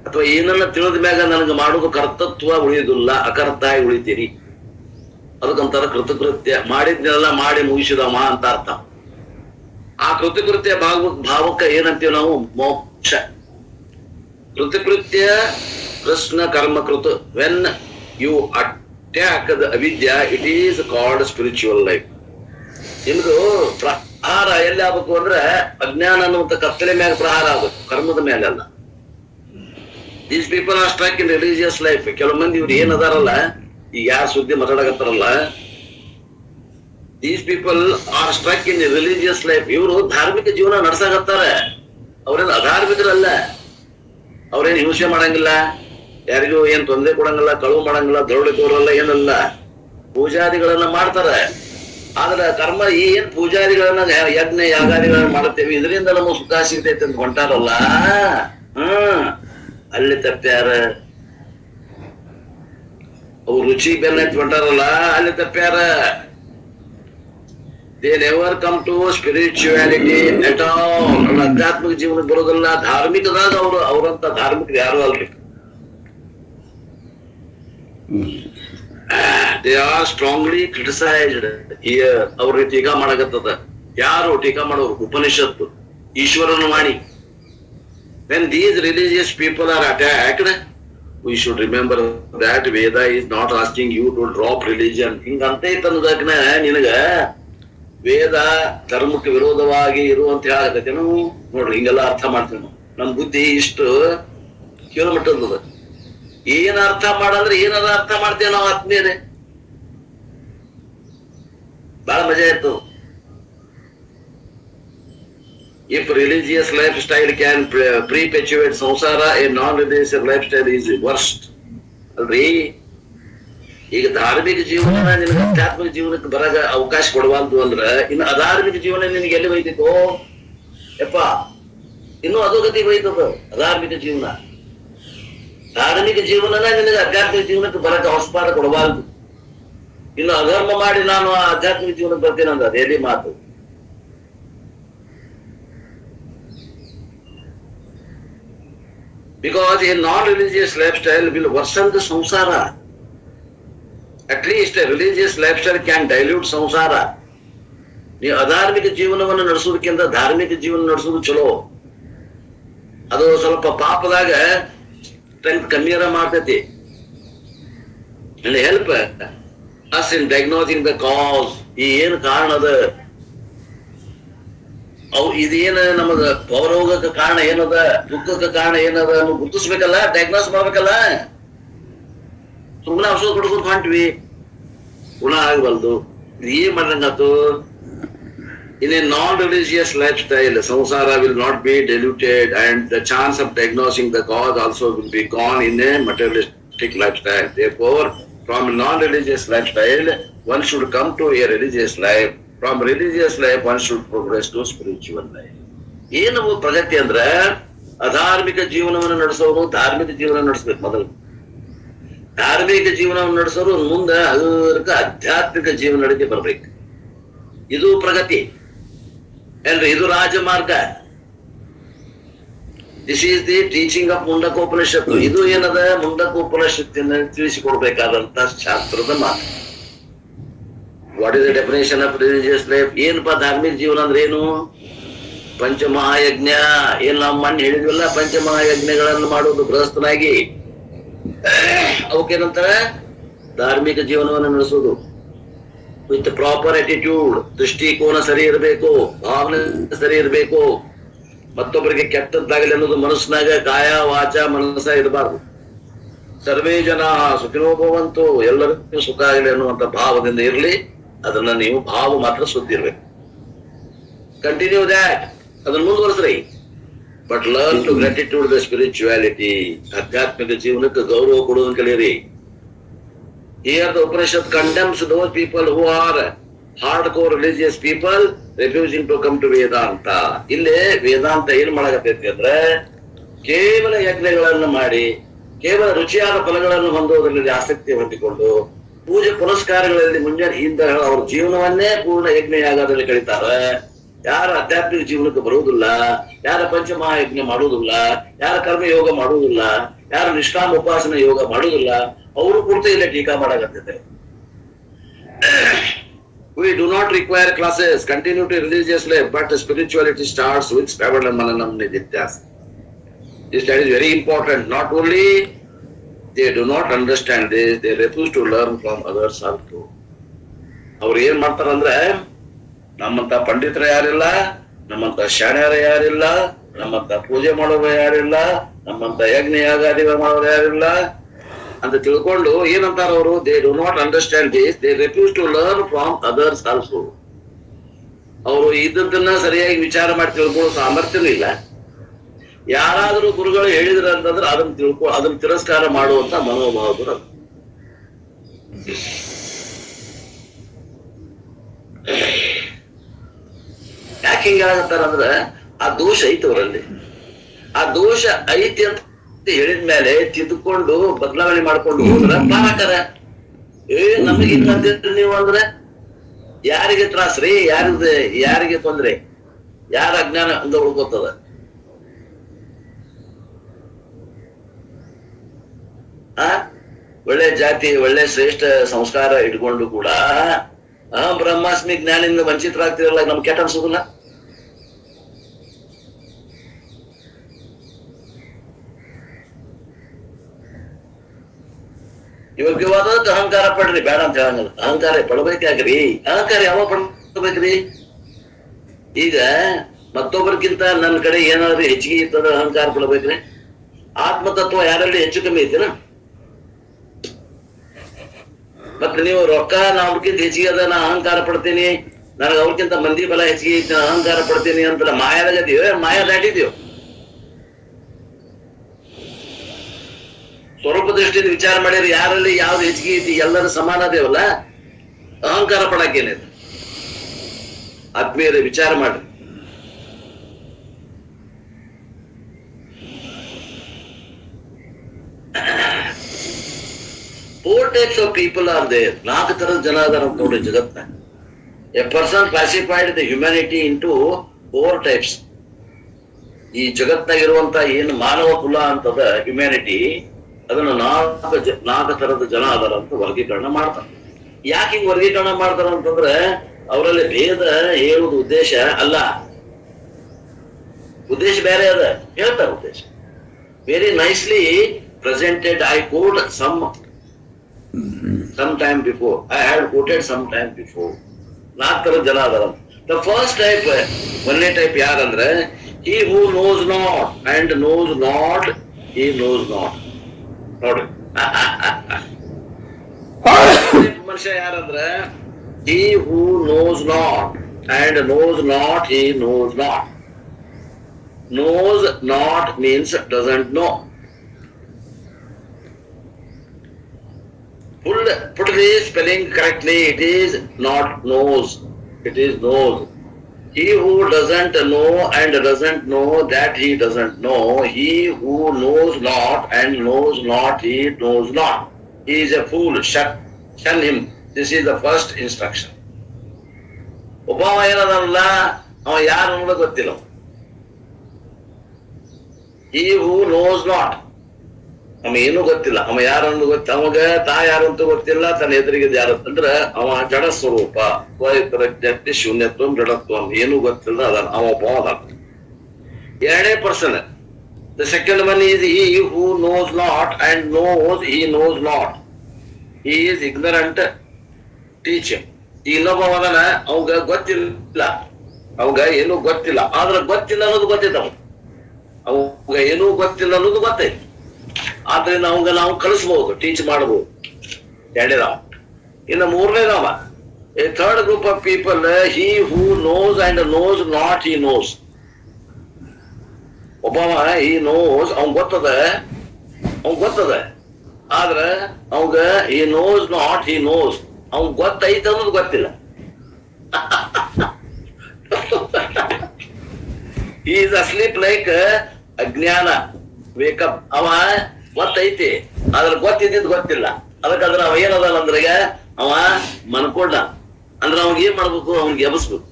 ಅಥವಾ ಏನನ್ನ ತಿಳಿದ ಮ್ಯಾಗ ನನಗೆ ಮಾಡೋದು ಕರ್ತತ್ವ ಉಳಿಯುದಿಲ್ಲ, ಅಕರ್ತಾಗಿ ಉಳಿತೀರಿ, ಅದಕ್ಕಂತಾರ ಕೃತಕೃತ್ಯ. ಮಾಡಿದ್ನೆಲ್ಲ ಮಾಡಿ ಮುಗಿಸಿದವ ಅಂತ ಅರ್ಥ. ಆ ಕೃತಕೃತ್ಯ ಭಾವಕ್ಕ ಏನಂತೀವಿ ನಾವು? ಮೋಕ್ಷ. ಕೃತಕೃತ್ಯ ಕೃಷ್ಣ ಕರ್ಮಕೃತ. ವೆನ್ ಯು ಅಟ್ಯಾಕ್ ದ ಅವಿದ್ಯಾ, it is called spiritual life. ನಿಮ್ದು ಪ್ರಹಾರ ಎಲ್ಲಿ ಆಗ್ಬೇಕು ಅಂದ್ರೆ ಅಜ್ಞಾನ ಅನ್ನುವಂತ ಕತ್ತಲೆ ಮ್ಯಾಗ ಪ್ರಹಾರ ಆಗ್ಬೇಕು, ಕರ್ಮದ ಮೇಲೆ ಅಲ್ಲ. These people are struck in religious life. ಕೆಲವು ಮಂದಿ ಇವ್ರು ಏನದಾರಲ್ಲ, ಈಗ ಯಾರು ಸುದ್ದಿ ಮಾತಾಡಕತ್ತಾರಲ್ಲ, these people are struck in religious life. ಇವರು ಧಾರ್ಮಿಕ ಜೀವನ ನಡ್ಸಾಕತ್ತಾರೆ. ಅವ್ರೇನು ಅಧಾರ್ಮಿಕರಲ್ಲ. ಅವ್ರೇನು ಹಿಂಸೆ ಮಾಡಂಗಿಲ್ಲ, ಯಾರಿಗೂ ಏನ್ ತೊಂದರೆ ಕೊಡಂಗಿಲ್ಲ, ಕಳುವು ಮಾಡಂಗಿಲ್ಲ, ದರೋಡೆಕೋರಲ್ಲ, ಏನಲ್ಲ. ಪೂಜಾದಿಗಳನ್ನ ಮಾಡ್ತಾರೆ. ಆದ್ರೆ ಕರ್ಮ ಏನ್ ಪೂಜಾದಿಗಳನ್ನ ಯಜ್ಞ ಯಾಗಾದಿಗಳನ್ನ ಮಾಡುತ್ತೇವೆ, ಇದರಿಂದ ನಮಗೆ ಸುಖ ಸಿಗ್ತೈತೆ ಅಂತ ಹೊಂಟಾರಲ್ಲ, ಅಲ್ಲಿ ತಪ್ಪ್ಯಾರ. ಅವ್ರು ರುಚಿ ಬೆಲ್ಲ ಹೊಂಟಾರಲ್ಲ, ಅಲ್ಲಿ ತಪ್ಪ್ಯಾರ. They never come to spirituality at all. ಆಧ್ಯಾತ್ಮಿಕ ಜೀವನಕ್ಕೆ ಬರೋದಿಲ್ಲ. ಧಾರ್ಮಿಕದಾಗ ಅವ್ರಂತ ಧಾರ್ಮಿಕರು ಯಾರು ಅಲ್ರಿ. They are strongly criticised here. ಅವ್ರಿಗೆ ಟೀಕಾ ಮಾಡಕತ್ತದ. ಯಾರು ಟೀಕಾ ಮಾಡೋರು? ಉಪನಿಷತ್ತು, ಈಶ್ವರನ ವಾಣಿ. When these religious people are attacked, we should remember that Veda is not asking you to drop religion. ಹಿಂಗಂತ ಇತ್ತನ್ನೋದಕ್ನ ನಿನಗ ವೇದ ಧರ್ಮಕ್ಕೆ ವಿರೋಧವಾಗಿ ಇರುವಂತ ಹೇಳಕತ್ತೇನು ನೋಡ್ರಿ. ಹಿಂಗೆಲ್ಲ ಅರ್ಥ ಮಾಡ್ತೇವೆ ನಾವು. ನಮ್ ಬುದ್ಧಿ ಇಷ್ಟು ಕಿಲೋಮೀಟರ್ ಏನ್ ಅರ್ಥ ಮಾಡಂದ್ರೆ ಏನಾರ ಅರ್ಥ ಮಾಡ್ತೇವೆ ನಾವು ಆತ್ಮೀಯರೇ. ಬಹಳ ಮಜಾ ಇತ್ತು. If religious lifestyle can perpetuate samsara, a non-religious lifestyle is worst. ಅಲ್ರಿ, ಈಗ ಧಾರ್ಮಿಕ ಜೀವನ ನಿನಗೆ ಆಧ್ಯಾತ್ಮಿಕ ಜೀವನಕ್ಕೆ ಬರಾಗ ಅವಕಾಶ ಕೊಡಬಾರ್ದು ಅಂದ್ರ ಇನ್ನು ಅಧಾರ್ಮಿಕ ಜೀವನ ನಿನಗೆ ಎಲ್ಲಿ ಒಯ್ದಿತ್ತು ಯಪ್ಪ? ಇನ್ನು ಅಧೋಗತಿಗೆ ಒಯ್ತದ ಅಧಾರ್ಮಿಕ ಜೀವನ. ಧಾರ್ಮಿಕ ಜೀವನನ ನಿನಗೆ ಆಧ್ಯಾತ್ಮಿಕ ಜೀವನಕ್ಕೆ ಬರಕ ಅವಸ್ಪಾದ ಕೊಡಬಾರ್ದು. ಇನ್ನು ಅಧರ್ಮ ಮಾಡಿ ನಾನು ಆಧ್ಯಾತ್ಮಿಕ ಜೀವನಕ್ಕೆ ಬರ್ತೇನೆ ಅಂದ ಅದೇಲಿ ಮಾತು. Because a non-religious lifestyle will worsen the samsara. At least a religious lifestyle can dilute samsara. ನೀವು ಅಧಾರ್ಮಿಕ ಜೀವನವನ್ನು ನಡೆಸೋದಕ್ಕಿಂತ ಧಾರ್ಮಿಕ ಜೀವನ ನಡೆಸೋದು ಚಲೋ. ಅದು ಸ್ವಲ್ಪ ಪಾಪದಾಗ ಸ್ಟ್ರೆಂತ್ ಕಮ್ಮಿಯರ ಮಾಡ್ತೈತಿ. And help us in diagnosing the cause. ಈ ಏನು ಕಾರಣ ಅದ, ಅವು ಇದೇನ ನಮಗ ಪೌರೋಗಕ್ಕೆ ಕಾರಣ ಏನದ, ದುಃಖಕ್ಕೆ ಕಾರಣ ಏನದ ಅನ್ನೋ ಗುರುತಿಸ್ಬೇಕಲ್ಲ, ಡಯಾಗ್ನೋಸ್ ಮಾಡ್ಬೇಕಲ್ಲ. ಸುಮ್ಮನೆ ಔಷಧ ಕೊಡ್ಕೊಂಡು ಹೊಂಟ್ವಿ, ಗುಣ ಆಗಬಲ್ದು. ಇದು ಏನ್ ಮಾಡ್ದಂಗಾತು? In a non-religious lifestyle, samsara will not be diluted and the chance of diagnosing the cause also will be gone in a materialistic lifestyle. Therefore, from a non-religious lifestyle, one should come to a religious life. From religious life, one should progress to spiritual life. ಏನು ಪ್ರಗತಿ ಅಂದ್ರ ಅಧಾರ್ಮಿಕ ಜೀವನವನ್ನು ನಡೆಸೋರು ಧಾರ್ಮಿಕ ಜೀವನ ನಡೆಸ್ಬೇಕು. ಮೊದಲು ಧಾರ್ಮಿಕ ಜೀವನವನ್ನು ನಡೆಸೋರು ಮುಂದೆ ಅದಕ್ಕೆ ಆಧ್ಯಾತ್ಮಿಕ ಜೀವನ ನಡೆಕೆ ಬರ್ಬೇಕು. ಇದು ಪ್ರಗತಿ ಅಲ್ರಿ, ಇದು ರಾಜಮಾರ್ಗ. This is the teaching of ಮುಂಡಕೋಪನಿಷತ್ತು. ಇದು ಏನದ? ಮುಂಡಕೋಪನಿಷತ್ತಿನ ತಿಳಿಸಿಕೊಡ್ಬೇಕಾದಂತ ಶಾಸ್ತ್ರದ ಮಾತು. What is the definition of religious life? ಏನಪ್ಪಾ ಧಾರ್ಮಿಕ ಜೀವನ ಅಂದ್ರೆ ಏನು? ಪಂಚಮಹಾಯಜ್ಞ. ಏನ್ ನಾವು ಮಣ್ಣು ಹೇಳಿದ್ವಲ್ಲ, ಪಂಚಮಹಾಯಜ್ಞಗಳನ್ನು ಮಾಡುವುದು ಗೃಹಸ್ಥನಾಗಿ. ಅವಕ್ಕೇನಂತಾರೆ? ಧಾರ್ಮಿಕ ಜೀವನವನ್ನು ನಡೆಸುವುದು ವಿತ್ ಪ್ರಾಪರ್ ಅಟಿಟ್ಯೂಡ್. ದೃಷ್ಟಿಕೋನ ಸರಿ ಇರಬೇಕು, ಭಾವನೆ ಸರಿ ಇರಬೇಕು. ಮತ್ತೊಬ್ಬರಿಗೆ ಕೆಟ್ಟದ್ದಾಗಲಿ ಅನ್ನೋದು ಮನಸ್ಸಿನಾಗ ಕಾಯ ವಾಚ ಮನಸ್ಸ ಇರಬಾರ್ದು. ಸರ್ವೇ ಜನ ಸುಖಿನೋ ಭವಂತು, ಎಲ್ಲರಿಗೂ ಸುಖ ಆಗಲಿ ಅನ್ನುವಂತ ಭಾವದಿಂದ ಇರಲಿ. ಅದನ್ನ ನೀವು ಭಾವ ಮಾತ್ರ ಸುದ್ದಿರ್ಬೇಕು. ಕಂಟಿನ್ಯೂ ದ್ಯಾಟ್, ಅದನ್ನ ಮುಂದುವರೆಸ್ರಿ. But learn to gratitude the spirituality. ಆಧ್ಯಾತ್ಮಿಕ ಜೀವನಕ್ಕೆ ಗೌರವ ಕೊಡುವುದನ್ನು ಕಲಿಯಿರಿ. Here the Upanishad condemns those people who are hardcore religious people refusing to come to Vedanta. ಇಲ್ಲಿ ವೇದಾಂತ ಏನ್ ಮಾಡಕತ್ತೈತಿ ಅಂದ್ರೆ ಕೇವಲ ಯಜ್ಞಗಳನ್ನು ಮಾಡಿ ಕೇವಲ ರುಚಿಯಾದ ಫಲಗಳನ್ನು ಹೊಂದುವುದರಲ್ಲಿ ಆಸಕ್ತಿ ಹೊಂದಿಕೊಂಡು ಪೂಜೆ ಪುನಸ್ಕಾರಗಳಲ್ಲಿ ಮುಂಜಾನೆ ಹಿಂದ ಅವ್ರ ಜೀವನವನ್ನೇ ಪೂರ್ಣ ಯಜ್ಞ ಯಾಗದಲ್ಲಿ ಕಳೀತಾರೆ. ಯಾರ ಆಧ್ಯಾತ್ಮಿಕ ಜೀವನಕ್ಕೆ ಬರುವುದಿಲ್ಲ, ಯಾರ ಪಂಚಮಹಾಯಜ್ಞ ಮಾಡುವುದಿಲ್ಲ, ಯಾರ ಕರ್ಮಯೋಗ ಮಾಡುವುದಿಲ್ಲ, ಯಾರ ನಿಷ್ಕಾಮ ಉಪಾಸನ ಯೋಗ ಮಾಡುವುದಿಲ್ಲ, ಅವರು ಪೂರ್ತಿ ಇಲ್ಲ ಟೀಕಾ ಮಾಡಕತ್ತಿದೆ. We do not require classes, continue to religious life, but spirituality starts with Sravanam Mananam Nidithyas. This is very important. Not only they do not understand this, they refuse to learn from others also. ಅವ್ರು ಏನ್ ಮಾಡ್ತಾರಂದ್ರೆ, ನಮ್ಮಂತ ಪಂಡಿತರ ಯಾರಿಲ್ಲ, ನಮ್ಮಂತ ಶಾಣ್ಯರ ಯಾರಿಲ್ಲ, ನಮ್ಮಂತ ಪೂಜೆ ಮಾಡೋರು ಯಾರಿಲ್ಲ, ನಮ್ಮಂತ ಯಜ್ಞ ಯಾಗಾದಿಗಳು ಮಾಡೋರು ಯಾರಿಲ್ಲ ಅಂತ ತಿಳ್ಕೊಂಡು ಏನಂತಾರ ಅವರು? They do not understand this, they refuse to learn from others also. ಅವರು ಇದ್ದದನ್ನ ಸರಿಯಾಗಿ ವಿಚಾರ ಮಾಡಿ ತಿಳ್ಕೊಳ್ಳೋ ಸಾಮರ್ಥ್ಯನೂ ಇಲ್ಲ. ಯಾರಾದರೂ ಗುರುಗಳು ಹೇಳಿದ್ರ ಅಂತಂದ್ರೆ ಅದನ್ನ ತಿರಸ್ಕಾರ ಮಾಡುವಂತ ಮನೋಭಾವಗಳು. ಯಾಕೆ ಹಿಂಗ ಆಗತ್ತಾರಂದ್ರ ಆ ದೋಷ ಐತಿ ಅವರಲ್ಲಿ. ಆ ದೋಷ ಐತಿ ಅಂತ ಹೇಳಿದ್ಮೇಲೆ ತಿದ್ದುಕೊಂಡು ಬದಲಾವಣೆ ಮಾಡ್ಕೊಂಡು ಹೋದ್ರ ಪಾರಾಕರ. ನಮಗೆ ಹಿಂಗಂತಿದ್ರಿ ನೀವು ಅಂದ್ರೆ ಯಾರಿಗೆ ತ್ರಾಸ್ರಿ? ಯಾರಿಗೆ ತೊಂದ್ರೆ? ಯಾರ ಅಜ್ಞಾನ ಅಂತ ಉಳ್ಕೋತದ? ಒಳ್ಳೆ ಜಾತಿ, ಒಳ್ಳೆ ಶ್ರೇಷ್ಠ ಸಂಸ್ಕಾರ ಇಟ್ಕೊಂಡು ಕೂಡ ಬ್ರಹ್ಮಾಸ್ಮಿ ಜ್ಞಾನಿಂದ ವಂಚಿತರಾಗ್ತಿರಲ್ಲ, ನಮ್ಗೆ ಕೆಟ್ಟ ಅನ್ಸೋದಿಲ್ಲ? ಯೋಗ್ಯವಾದಕ್ಕೆ ಅಹಂಕಾರ ಪಡ್ರಿ, ಬೇಡ ಅಂತ ಹೇಳಂಗಿಲ್ಲ. ಅಹಂಕಾರ ಪಡ್ಬೇಕಾಗ್ರಿ. ಅಹಂಕಾರ ಯಾವಾಗ ಪಡ್ಬೇಕ್ರಿ? ಈಗ ಮತ್ತೊಬ್ಬರಿಗಿಂತ ನನ್ನ ಕಡೆ ಏನಾದ್ರು ಹೆಚ್ಚಿಗೆ ಇತ್ತಂದ್ರೆ ಅಹಂಕಾರ ಪಡ್ಬೇಕ್ರಿ. ಆತ್ಮತತ್ವ ಯಾರಲ್ಲಿ ಹೆಚ್ಚು ಕಮ್ಮಿ ಐತಿನ? ಮತ್ತೆ ನೀವು ರೊಕ್ಕ ಅವ್ರಕ್ಕಿಂತ ಹೆಚ್ಚಿಗೆ ಅದ, ನಾ ಅಹಂಕಾರ ಪಡ್ತೀನಿ, ನನಗೆ ಅವ್ರಕ್ಕಿಂತ ಮಂದಿ ಬಲ ಹೆಚ್ಚಿಗೆ ಐತಿ, ಅಹಂಕಾರ ಪಡ್ತೀನಿ ಅಂತಲ್ಲ ಮಾಯಾದಾಗದೀವ, ಮಾಯಾ ದಾಟಿದೀವ್. ಸ್ವರೂಪ ದೃಷ್ಟಿಯಿಂದ ವಿಚಾರ ಮಾಡಿದ್ರೆ ಯಾರಲ್ಲಿ ಯಾವ್ದು ಹೆಚ್ಚಿಗೆ ಐತಿ, ಎಲ್ಲರೂ ಸಮಾನ ಅದೇವಲ್ಲ, ಅಹಂಕಾರ ಪಡಕ್ಕೇನಿದೆ? ಆತ್ಮೀಯರೇ ವಿಚಾರ ಮಾಡ್ರಿ. Four types of people are there. 4 ತರದ ಜನ ಅದಾರ ಅಂತ ನೋಡ್ರಿ ಜಗತ್ತ. A person classified the humanity into 4 types. ಈ ಜಗತ್ತಾಗಿರುವಂತ ಏನು ಮಾನವ ಕುಲ ಅಂತದ ಹ್ಯುಮ್ಯಾನಿಟಿ, ಅದನ್ನ 4 ತರದ ಜನ ಅದಾರ ಅಂತ ವರ್ಗೀಕರಣ ಮಾಡ್ತಾರೆ. ಯಾಕೆ ಹಿಂಗ್ ವರ್ಗೀಕರಣ ಮಾಡ್ತಾರ ಅಂತಂದ್ರೆ ಅವರಲ್ಲಿ ಭೇದ ಹೇಳುವುದು ಉದ್ದೇಶ ಅಲ್ಲ, ಉದ್ದೇಶ ಬೇರೆ ಅದ, ಹೇಳ್ತಾರೆ ಉದ್ದೇಶ. Very nicely presented. I quote sometime before. I had quoted sometime before. 4 ತರದ ಜನ ಅದಾರ. The first type, 1ನೇ ಟೈಪ್ ಯಾರಂದ್ರೆ he who knows not and knows not he knows not. ನೋಡ್ರಿ, ಮನುಷ್ಯ ಯಾರಂದ್ರೆ he who knows not and knows not he knows not. Knows not means doesn't know. Put the spelling correctly. It is not knows, it is knows. He who doesn't know and doesn't know that he doesn't know. He who knows not and knows not he knows not. He is a fool. Shun him. This is the first instruction. ಒಬ್ಬವ ಏನದಲ್ಲ, ಅವ ಯಾರು ಅನ್ನೋದು ಗೊತ್ತಿಲ್ಲ. He who knows not, ಅವ ಏನೂ ಗೊತ್ತಿಲ್ಲ, ಅವ ಯಾರು ಅನ್ನೋದು ಗೊತ್ತ, ಅವಾಗ ತಾ ಯಾರು ಅಂತ ಗೊತ್ತಿಲ್ಲ, ತನ್ನ ಎದುರಿಗೆ ಯಾರು ಅಂತಂದ್ರ ಅವ ಜಡ ಸ್ವರೂಪ, ಜಟ್ಟಿ ಶೂನ್ಯತ್ವ ಜಡತ್ವ ಏನೂ ಗೊತ್ತಿಲ್ಲ, ಅದ ಅವ ಒಬ್ಬ ಅದ. 2ನೇ person, the second one is he who knows not and knows he knows not. He is ignorant teacher. ಈ ಇನ್ನೊಬ್ಬ ಅದನ, ಅವಾಗ ಗೊತ್ತಿಲ್ಲ, ಅವಾಗ ಏನೂ ಗೊತ್ತಿಲ್ಲ, ಆದ್ರೆ ಗೊತ್ತಿಲ್ಲ ಅನ್ನೋದು ಗೊತ್ತೈತೆ. ಅವಾಗ ಏನೂ ಗೊತ್ತಿಲ್ಲ ಅನ್ನೋದು ಗೊತ್ತೈತಿ, ಆದ್ರಿಂದ ಅವಾಗ ನಾವು ಕಲಿಸ್ಬಹುದು, ಟೀಚ್ ಮಾಡಬಹುದು. 2ನೇದವ. ಇನ್ನು 3ನೇದವ, a third group of people, he who knows and knows not he knows. ಒಬ್ಬವ he knows, ಅವ್ನ್ ಗೊತ್ತದ, ಆದ್ರ ಅವಾಗ he knows not he knows, ಅವ್ನ್ ಗೊತ್ತೈತ ಅನ್ನೋದು ಗೊತ್ತಿಲ್ಲ. He is asleep like ಅಜ್ಞಾನ, ವೇಕಪ್. ಅವ ಗೊತ್ತೈತಿ, ಅದ್ರ ಗೊತ್ತಿದ್ದು ಗೊತ್ತಿಲ್ಲ, ಅದಕ್ಕಂದ್ರೆ ಅವ ಏನದಲ್ಲ ಅಂದ್ರೆ ಅವ ಮನ್ಕೊಂಡ ಅಂದ್ರೆ ಅವ್ನಿಗೆ ಏನ್ ಮಾಡ್ಬೇಕು, ಅವ್ನಿಗೆ ಎಬಸ್ಬೇಕು.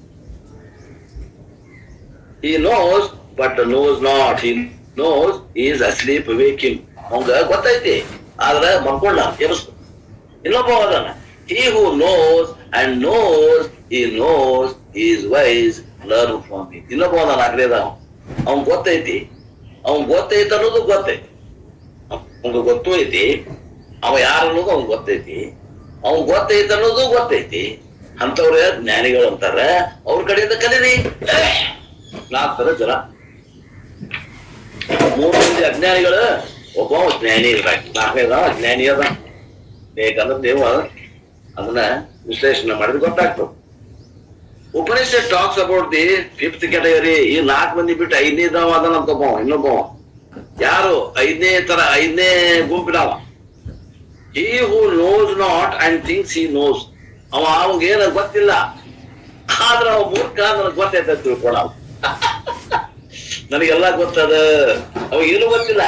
He knows but knows not. He knows he is asleep waking. ಅವಂಗ ಗೊತ್ತೈತಿ, ಆದ್ರೆ ಮನ್ಕೊಂಡ ಎಬಸ್ಬೇಕು. ಇನ್ನೊಬ್ಬ ಅದನ್ನ, he who knows and knows he knows he is wise, learn from him. ಇನ್ನೊಬ್ಬ ಅದನ್ನ 4ನೇದ, ಅವ್ನ್ ಗೊತ್ತೈತಿ ಅನ್ನೋದು ಗೊತ್ತೈತಿ, ಅವ್ಗ ಗೊತ್ತೂ ಐತಿ, ಅವ ಯಾರು ಅನ್ನೋದು ಅವ್ನ್ ಗೊತ್ತೈತಿ, ಅವ್ನ್ ಗೊತ್ತೈತಿ ಅನ್ನೋದು ಗೊತ್ತೈತಿ. ಅಂತವ್ರ ಜ್ಞಾನಿಗಳು ಅಂತಾರ, ಅವ್ರ ಕಡೆಯಿಂದ ಕಲೀರಿ. 4 ತರ ಜನ. 3 ಮಂದಿ ಅಜ್ಞಾನಿಗಳು, ಒಬ್ಬ ಜ್ಞಾನಿ ಇರ್ಬೇಕು. 4ನೇದ ಅಜ್ಞಾನಿ ಅದ. ಬೇಕಂದ್ರೆ ನೀವು ಅದನ್ನ ವಿಶ್ಲೇಷಣೆ ಮಾಡಿದ್ರೆ ಗೊತ್ತಾಗ್ತದೆ. Upanishad talks about the 5th category. ಈ 4 ಮಂದಿ ಬಿಟ್ಟು 5ನೇದವ ಅದನ್ನಂತ ಇನ್ನೊಬ್ಬ ಯಾರು 5ನೇ ಗುಂಪಿನವ. He who knows not and thinks he knows. ಅವಂಗೇನ ಗೊತ್ತಿಲ್ಲ, ಆದ್ರೆ ಅವ ಮೂರ್ಖ, ನನಗೆ ಗೊತ್ತೈತ ತಿಳ್ಕೊಳ. ನನಗೆಲ್ಲ ಗೊತ್ತದ, ಅವ ಏನು ಗೊತ್ತಿಲ್ಲ,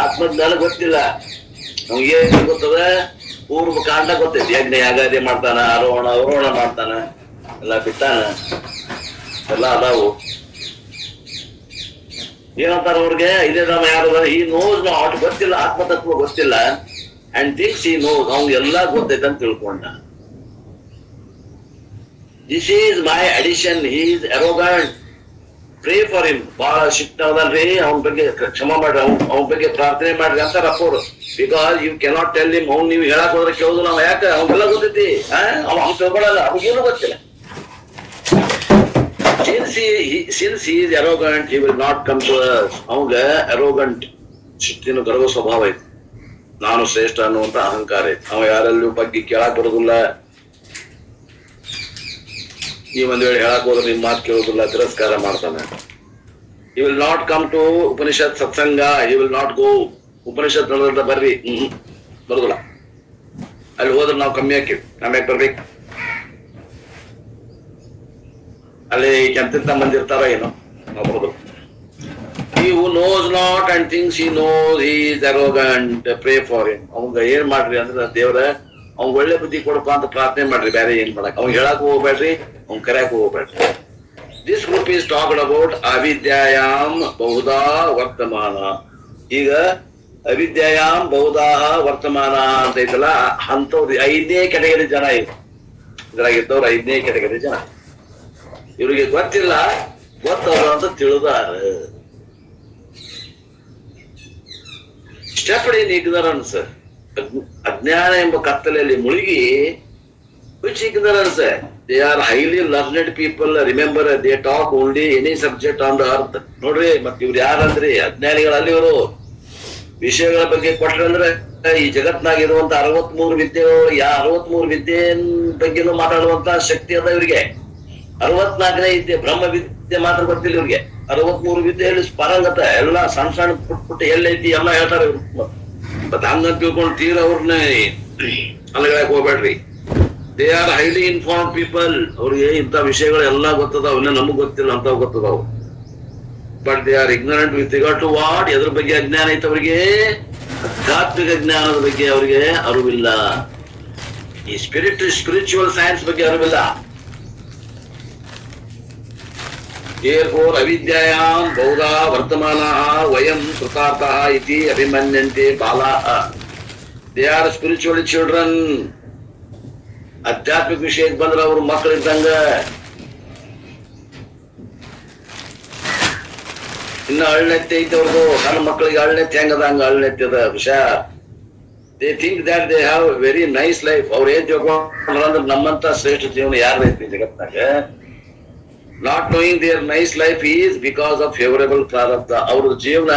ಆತ್ಮಜ್ಞಾನ ಗೊತ್ತಿಲ್ಲ. ಅವಂಗೇನು ಗೊತ್ತದ, ಪೂರ್ವ ಕಾಂಡ ಗೊತ್ತೈತಿ, ಯಜ್ಞ ಯಾಗಾದಿ ಮಾಡ್ತಾನ, ಆರೋಹಣ ಅವರೋಹಣ ಮಾಡ್ತಾನ, ಎಲ್ಲ ಬಿಟ್ಟಾನ, ಎಲ್ಲ ಅದಾವು. ಏನಂತಾರ ಅವ್ರಿಗೆ, ಇದೇ ನಾಮ ಯಾರು, ಈ ನೋಸ್ ನಾಟ್ ಗೊತ್ತಿಲ್ಲ, ಆತ್ಮತತ್ವ ಗೊತ್ತಿಲ್ಲ. ಅಂಡ್ ಥಿಂಕ್ಸ್ ಹಿ ನೋಸ್, ಅವ್ನು ಎಲ್ಲಾ ಗೊತ್ತೈತೆ ಅಂತ ತಿಳ್ಕೊಂಡ. This is my addition, he is ಅರೋಗಂಟ್. Pray for him. ಬಹಳ ಶಿಕ್ತವಲ್ರಿ, ಅವನ ಬಗ್ಗೆ ಕ್ಷಮಾ ಮಾಡ್ರಿ, ಅವನ ಬಗ್ಗೆ ಪ್ರಾರ್ಥನೆ ಮಾಡ್ರಿ ಅಂತಾರ ಅಪ್ಪವ್ರು. Because you cannot tell him. ಅವ್ನು ನೀವು ಹೇಳಕ್ ಹೋದ್ರೆ ಕೇಳೋದು ನಾವು, ಯಾಕೆ ಅವ್ನೆಲ್ಲ ಗೊತ್ತೈತಿ, ಅವ್ನು ತಿಳ್ಕೊಳಲ್ಲ, ಅವ್ನಿಗೇನು ಗೊತ್ತಿಲ್ಲ. Since he is arrogant, he will not come to us. ಅವಂಗ arrogant ಶಿಸ್ತಿನ ಗರ್ವ ಸ್ವಭಾವ ಐತಿ, ನಾನು ಶ್ರೇಷ್ಠ ಅನ್ನುವಂತ ಅಹಂಕಾರ ಐತಿ. ಅವ ಯಾರಲ್ಲೂ ಬಗ್ಗೆ ಕೇಳಕ್ ಬರೋದಿಲ್ಲ. ನೀವ್ ಒಂದ್ ವೇಳೆ ಹೇಳಕ್ ಹೋದ್ರೆ ನಿಮ್ ಮಾತು ಕೇಳೋದಿಲ್ಲ, ತಿರಸ್ಕಾರ ಮಾಡ್ತಾನೆ. He will not come to Upanishad ಸತ್ಸಂಗ. He will not go. Upanishad ನಡೆದ ಬರ್ರಿ, ಬರೋದಿಲ್ಲ. ಅಲ್ಲಿ ಹೋದ್ರೆ ನಾವು ಕಮ್ಮಿ ಹಾಕಿವಿ, ನಮ್ಯಾಕ್ ಬರ್ಬೇಕು? ಅಲ್ಲಿ ಕೆಂತ ಮಂದಿ ಇರ್ತಾರ ಏನೋ, ನಾವು ಬರೋದು. He who knows not and thinks he knows, he is arrogant. Pray for him. ಅವಂಗ ಏನ್ ಮಾಡ್ರಿ ಅಂದ್ರೆ, ದೇವ್ರ ಅವ್ನ್ ಒಳ್ಳೆ ಬುದ್ಧಿ ಕೊಡಪ್ಪ ಅಂತ ಪ್ರಾರ್ಥನೆ ಮಾಡ್ರಿ, ಬೇರೆ ಏನ್ ಮಾಡಕ್. ಅವ್ನ್ ಹೇಳಕ್ ಹೋಗ್ಬೇಡ್ರಿ, ಅವ್ನ್ ಕರೆಯಕ್ ಹೋಗ್ಬೇಡ್ರಿ. This group is talked about ಅವಿದ್ಯಾಯಾಮ್ ಬಹುಧಾ ವರ್ತಮಾನ. ಈಗ ಅವಿದ್ಯಾಯಾಮ್ ಬಹುಧಾ ವರ್ತಮಾನ ಅಂತ ಐತಲ್ಲ, ಅಂತವ್ರು 5ನೇ ಕೆಟಗರಿ ಜನ ಇದು. ಇದ್ರಾಗಿದ್ದವ್ರು 5ನೇ ಕೆಟಗರಿ ಜನ. ಇವ್ರಿಗೆ ಗೊತ್ತಿಲ್ಲ, ಗೊತ್ತವ್ರ ಅಂತ ತಿಳಿದಾರ. ಸ್ಟೆಪ್ಡ್ ಇನ್ ignorance, ಅಜ್ಞಾನ ಎಂಬ ಕತ್ತಲೆಯಲ್ಲಿ ಮುಳುಗಿ, which ignorance? They are highly learned people. Remember, they talk only any subject on the earth. ನೋಡ್ರಿ, ಮತ್ತೆ ಇವ್ರು ಯಾರಂದ್ರಿ? ಅಜ್ಞಾನಿಗಳಲ್ಲಿ ಇವರು. ವಿಷಯಗಳ ಬಗ್ಗೆ ಕೊಟ್ರಂದ್ರೆ, ಈ ಜಗತ್ನಾಗಿರುವಂತ 63 ವಿದ್ಯೆಗಳು, 63 ವಿದ್ಯೆ ಬಗ್ಗೆನೂ ಮಾತಾಡುವಂತ ಶಕ್ತಿ ಅದ ಇವ್ರಿಗೆ. 64ನೇ ವಿದ್ಯೆ ಬ್ರಹ್ಮ ವಿದ್ಯೆ ಮಾತ್ರ ಗೊತ್ತಿಲ್ಲ ಇವ್ರಿಗೆ. 63 ವಿದ್ಯೆಯಲ್ಲಿ ಪಾರಂಗತ, ಎಲ್ಲ ಸಣ್ಣ ಸಣ್ಣ ಪುಟ್ಟ ಎಲ್ಲೈತಿ ಎಲ್ಲ ಹೇಳ್ತಾರೆ. ಮತ್ ಹಂಗಂತ ತಿಳ್ಕೊಂಡು ತೀರ ಅವ್ರನ್ನ ಅಲ್ಲಗಳಾಕ್ ಹೋಗ್ಬೇಡ್ರಿ. They are highly inform people. ಅವ್ರಿಗೆ ಇಂಥ ವಿಷಯಗಳು ಎಲ್ಲಾ ಗೊತ್ತದಾವ್, ಇನ್ನ ನಮಗ್ ಗೊತ್ತಿಲ್ಲ ಅಂತ ಗೊತ್ತದಾವ್. But they are ignorant with regard to what? ಎದ್ರ ಬಗ್ಗೆ ಅಜ್ಞಾನ ಐತೆ ಅವ್ರಿಗೆ? ಆಧ್ಯಾತ್ಮಿಕ ಜ್ಞಾನದ ಬಗ್ಗೆ ಅವ್ರಿಗೆ ಅರಿವಿಲ್ಲ. ಈ ಸ್ಪಿರಿಚುವಲ್ ಸೈನ್ಸ್ ಬಗ್ಗೆ ಅರಿವಿಲ್ಲ. Therefore, avidyayam ಬಹುಧಾ ವರ್ತಮಾನಃ ವಯಂ ಕೃತಾರ್ಥಃ ಇತಿ ಅಭಿಮನ್ಯಂತೆ ಬಾಲಾಃ. They are spiritual children. ಆಧ್ಯಾತ್ಮಿಕ ವಿಷಯಕ್ಕೆ ಬಂದ್ರೆ ಅವ್ರು ಮಕ್ಕಳಿದ್ದಂಗ. ಇನ್ನು ಅಳ್ಳೆತ್ತೆ ಐತೆ ಅವ್ರದು. ಸಣ್ಣ ಮಕ್ಕಳಿಗೆ ಅಳ್ಳೆತ್ತೆ ಹೆಂಗದ ಹಂಗ ಅಳ್ಳೆತ್ತೆ ಅದ ವಿಷಯ. They think that they have very nice life. ಅವ್ರು ಏನ್ ತಿಳ್ಕೊಂಡ್ರೆ ನಮ್ಮಂತ ಶ್ರೇಷ್ಠ ಜೀವನ ಯಾರು ಐತಿ ಜಗತ್ನಾಗ. Not knowing their nice life is because of favorable ಪ್ರಾರಬ್ಧ. ಅವ್ರ ಜೀವನ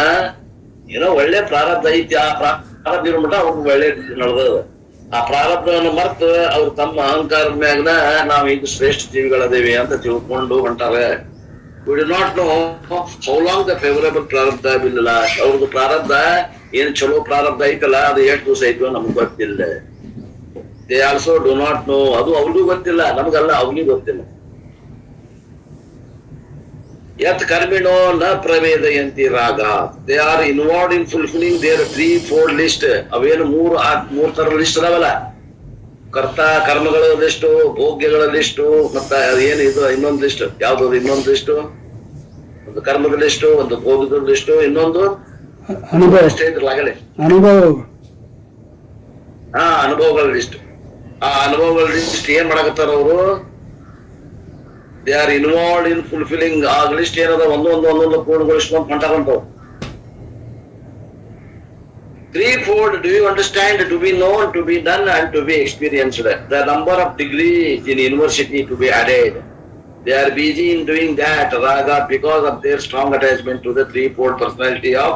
ಏನೋ ಒಳ್ಳೆ ಪ್ರಾರಬ್ಧ ಐತಿ, ಆ ಪ್ರಾರಬ್ಧ ಇರೋ ಮಟ್ಟ ಅವ್ರಿಗೆ ಒಳ್ಳೆ ನಡೆದ. ಆ ಪ್ರಾರಬ್ಧವನ್ನು ಮರ್ತು ಅವ್ರು ತಮ್ಮ ಅಹಂಕಾರದ ಮ್ಯಾಗ್ನ ನಾವ್ ಈಗ ಶ್ರೇಷ್ಠ ಜೀವಿಗಳದೇವಿ ಅಂತ ತಿಳ್ಕೊಂಡು ಹೊಂಟಾರೆ. We do not know how long the favorable ಪ್ರಾರಬ್ಧ will last. ಅವ್ರದ್ದು ಪ್ರಾರಬ್ಧ ಏನ್ ಚಲೋ ಪ್ರಾರಬ್ಧ ಐತಲ್ಲ, ಅದು ಎಷ್ಟು ದಿವಸ ಐತೋ ನಮ್ಗೆ ಗೊತ್ತಿಲ್ಲ. They also do not know. ಅದು ಅವ್ರಿಗೂ ಗೊತ್ತಿಲ್ಲ, ನಮ್ಗಲ್ಲ, ಅವ್ರಿಗೂ ಗೊತ್ತಿಲ್ಲ. ಯತ್ ಕರ್ಮಿಣೋ ನ ಪ್ರವೇದಯಂತಿ ರಾಗ. They are involved in fulfilling their 3-4 list. ಅವೇನು ಮೂರ್ ತರ ಲಿಸ್ಟ್ ಅದಾವಲ್ಲ, ಕರ್ತ ಕರ್ಮಗಳ ಲಿಸ್ಟು, ಭೋಗ್ಯಗಳ ಲಿಸ್ಟು, ಮತ್ತ ಏನು ಇದು ಇನ್ನೊಂದು ಲಿಸ್ಟ್. ಯಾವ್ದು? ಇನ್ನೊಂದು ಲಿಸ್ಟು, ಒಂದು ಕರ್ಮದ ಲಿಸ್ಟು, ಒಂದು ಭೋಗದ ಲಿಸ್ಟು, ಇನ್ನೊಂದು ಅಷ್ಟೇ ಇದ್ರಲ್ಲ ಅನುಭವ. ಅನುಭವಗಳ ಲಿಸ್ಟ್. ಆ ಅನುಭವಗಳ ಲಿಸ್ಟ್ ಏನ್ ಮಾಡಕತ್ತಾರ ಅವರು? They are involved in fulfilling. ಆ ಲಿಸ್ಟ್ ಏನದ ಒಂದೊಂದು ಪೂರ್ಣಗೊಳಿಸ್ಕೊಂಡು ಹೊಂಟಾರಂತವ್. 3-4. Do you understand? To be known, to be done, and to be experienced. The number of degrees in university to be added. They are busy in doing that, raga, because of their strong attachment to the 3-fold personality of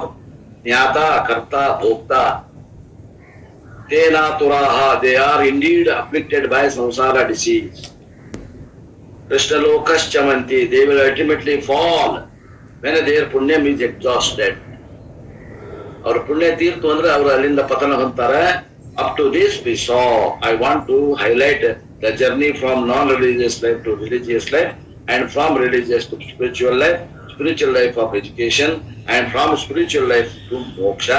Jnata, Karta, Bhokta. Tena turaha. They are indeed afflicted by samsara disease. Krishna chamanti. They will ultimately fall when their punyam is exhausted. ಅವ್ರ ಪುಣ್ಯ ತೀರ್ತು ಅಂದ್ರೆ ಅವರು ಅಲ್ಲಿಂದ ಪತನ ಹೊಂತಾರೆ. Up to this we saw. I want to highlight the journey from non religious life to religious life, and from religious to spiritual life, spiritual life of education, and from spiritual life to ಮೋಕ್ಷ.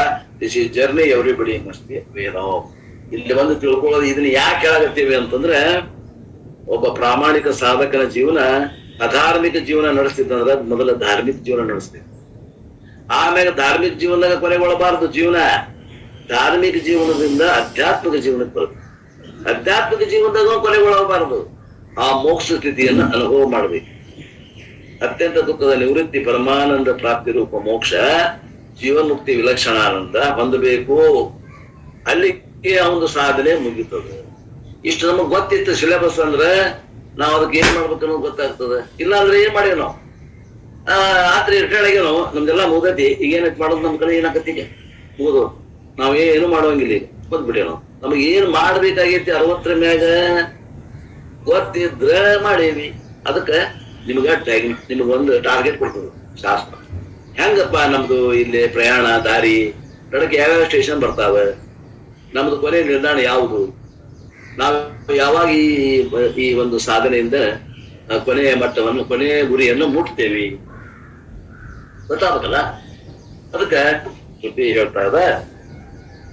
This is journey everybody must be aware of. ಇಲ್ಲಿ ಬಂದು ತಿಳ್ಕೊಳ್ಳೋದು, ಇದನ್ನ ಯಾಕೆ ಹೇಳಾಗತ್ತೀವಿ ಅಂತಂದ್ರೆ, ಒಬ್ಬ ಪ್ರಾಮಾಣಿಕ ಸಾಧಕನ ಜೀವನ ಅಧಾರ್ಮಿಕ ಜೀವನ ನಡೆಸ್ತಿದ್ದಂದ್ರೆ ಮೊದಲ ಧಾರ್ಮಿಕ ಜೀವನ ನಡೆಸ್ತಿದ್ದ. ಆಮೇಲೆ ಧಾರ್ಮಿಕ ಜೀವನದಾಗ ಕೊನೆಗೊಳ್ಳಬಾರದು ಜೀವನ. ಧಾರ್ಮಿಕ ಜೀವನದಿಂದ ಆಧ್ಯಾತ್ಮಿಕ ಜೀವನಕ್ಕೆ ಬರುತ್ತೆ. ಆಧ್ಯಾತ್ಮಿಕ ಜೀವನದಾಗ ಕೊನೆಗೊಳ್ಳಬಾರದು, ಆ ಮೋಕ್ಷ ಸ್ಥಿತಿಯನ್ನ ಅನುಭವ ಮಾಡಬೇಕು. ಅತ್ಯಂತ ದುಃಖದ ನಿವೃತ್ತಿ ಪರಮಾನಂದ ಪ್ರಾಪ್ತಿ ರೂಪ ಮೋಕ್ಷ ಜೀವನ್ಮುಕ್ತಿ ವಿಲಕ್ಷಣ ಆನಂದ ಹೊಂದಬೇಕು. ಅಲ್ಲಿಗೆ ಒಂದು ಸಾಧನೆ ಮುಗಿತದೆ. ಇಷ್ಟು ನಮಗ್ ಗೊತ್ತಿತ್ತು ಸಿಲೆಬಸ್ ಅಂದ್ರೆ ನಾವ್ ಅದಕ್ಕೆ ಏನ್ ಮಾಡ್ಬೇಕು ಅನ್ನೋದು ಗೊತ್ತಾಗ್ತದೆ. ಇಲ್ಲ ಅಂದ್ರೆ ಏನ್ ಮಾಡೇವ್ ನಾವು ಆತ್ರಿ ರಿಟೈರ್ಡ್ ಆಗ್ಯಾವ, ನಮ್ದೆಲ್ಲ ಮುಗತಿ. ಈಗ ಏನೈತಿ ಮಾಡೋದು, ನಮ್ ಕಡೆ ಏನಾಕತ್ತೀಗ ಮುಗಿದು ನಾವೇನು ಮಾಡುವಂಗಿಲ್ಲ. ಈಗ ಬಂದ್ಬಿಟ್ಟೇವ್ ನಾವು. ನಮಗ್ ಏನ್ ಮಾಡ್ಬೇಕಾಗೈತಿ 60ರ ಮ್ಯಾಗ ಗೊತ್ತಿದ್ರ ಮಾಡೇವಿ. ಅದಕ್ಕ ನಿಮಗೊಂದು ಟಾರ್ಗೆಟ್ ಕೊಡ್ತದೆ ಶಾಸ್ತ್ರ. ಹೆಂಗಪ್ಪ ನಮ್ದು ಇಲ್ಲಿ ಪ್ರಯಾಣ ದಾರಿ ನಡಕ್ಕೆ ಯಾವ್ಯಾವ ಸ್ಟೇಷನ್ ಬರ್ತಾವ, ನಮ್ದು ಕೊನೆ ನಿಲ್ದಾಣ ಯಾವುದು, ನಾವು ಯಾವಾಗ ಈ ಒಂದು ಸಾಧನೆಯಿಂದ ಕೊನೆಯ ಮಟ್ಟವನ್ನು ಕೊನೆಯ ಗುರಿಯನ್ನು ಮುಟ್ತೇವಿ ಗೊತ್ತಾಗಬೇಕಲ್ಲ. ಅದಕ್ಕೆ ಶ್ರುತಿ ಹೇಳ್ತಾ ಇದ.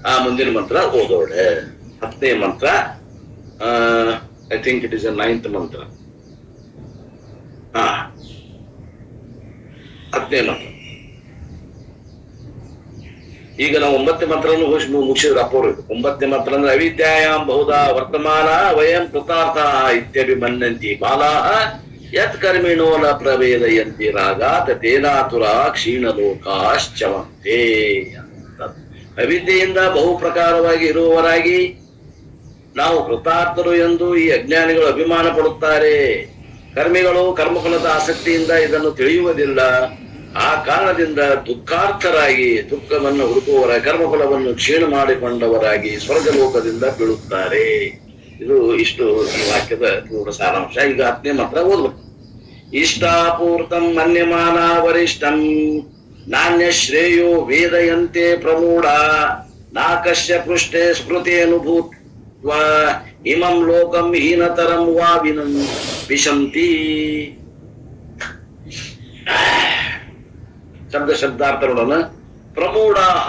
ಆ ಮುಂದಿನ ಮಂತ್ರ ಓದೋಣ. 10ನೇ ಮಂತ್ರ, I think it is a 9th ಮಂತ್ರ. 10ನೇ ಮಂತ್ರ. ಈಗ ನಾವು 9ನೇ ಮಂತ್ರವನ್ನು ಮುಗಿಸಿದ್ರೆ ಅಪೂರ್ವ. 9ನೇ ಮಂತ್ರ ಅಂದ್ರೆ ಅವಿದ್ಯಾಯಾಂ ಬಹುಧಾ ವರ್ತಮಾನ ವಯಂ ಕೃತಾರ್ಥ ಇತ್ಯಭಿಮನ್ಯಂತಿ ಬಾಲಾಹ ಯತ್ ಕರ್ಮಿಣೋ ನ ಪ್ರವೇದಯಂತಿ ರಾಗಾತ್ ತೇನಾತುರ ಕ್ಷೀಣಲೋಕಾಶ್ಚವಂತೆ. ಅವಿದ್ಯೆಯಿಂದ ಬಹು ಪ್ರಕಾರವಾಗಿ ಇರುವವರಾಗಿ ನಾವು ಕೃತಾರ್ಥರು ಎಂದು ಈ ಅಜ್ಞಾನಿಗಳು ಅಭಿಮಾನ ಪಡುತ್ತಾರೆ. ಕರ್ಮಿಗಳು ಕರ್ಮಫಲದ ಆಸಕ್ತಿಯಿಂದ ಇದನ್ನು ತಿಳಿಯುವುದಿಲ್ಲ. ಆ ಕಾರಣದಿಂದ ದುಃಖಾರ್ಥರಾಗಿ ದುಃಖವನ್ನು ಹುಡುಕುವವರ ಕರ್ಮಫಲವನ್ನು ಕ್ಷೀಣ ಮಾಡಿಕೊಂಡವರಾಗಿ ಸ್ವರ್ಗಲೋಕದಿಂದ ಬೀಳುತ್ತಾರೆ. ಇದು ಇಷ್ಟು ಈ ವಾಕ್ಯದ ಪೂರ್ಣ ಸಾರಾಂಶ. ಈಗ 10ನೇ ಮಂತ್ರ ಓದ್ಬೇಕು. ಇಷ್ಟಾಪೂರ್ತಂ ಮನ್ಯಮಾನ ವರಿಷ್ಠಂ ನಾಣ್ಯ ಶ್ರೇಯೋ ವೇದಯಂತೆ ಪ್ರಮೂಢ ನಾಕಶ್ಯ ಪೃಷ್ಠೆ ಸ್ಮೃತೇನುಭೂತ್ವ ಇಮಂ ಲೋಕಂ ಹೀನತರಂ ವಾ ವಿಶಂತಿ. ಶಬ್ದಾರ್ಥ ನೋಡೋಣ. ಪ್ರಮೂಢಾಹ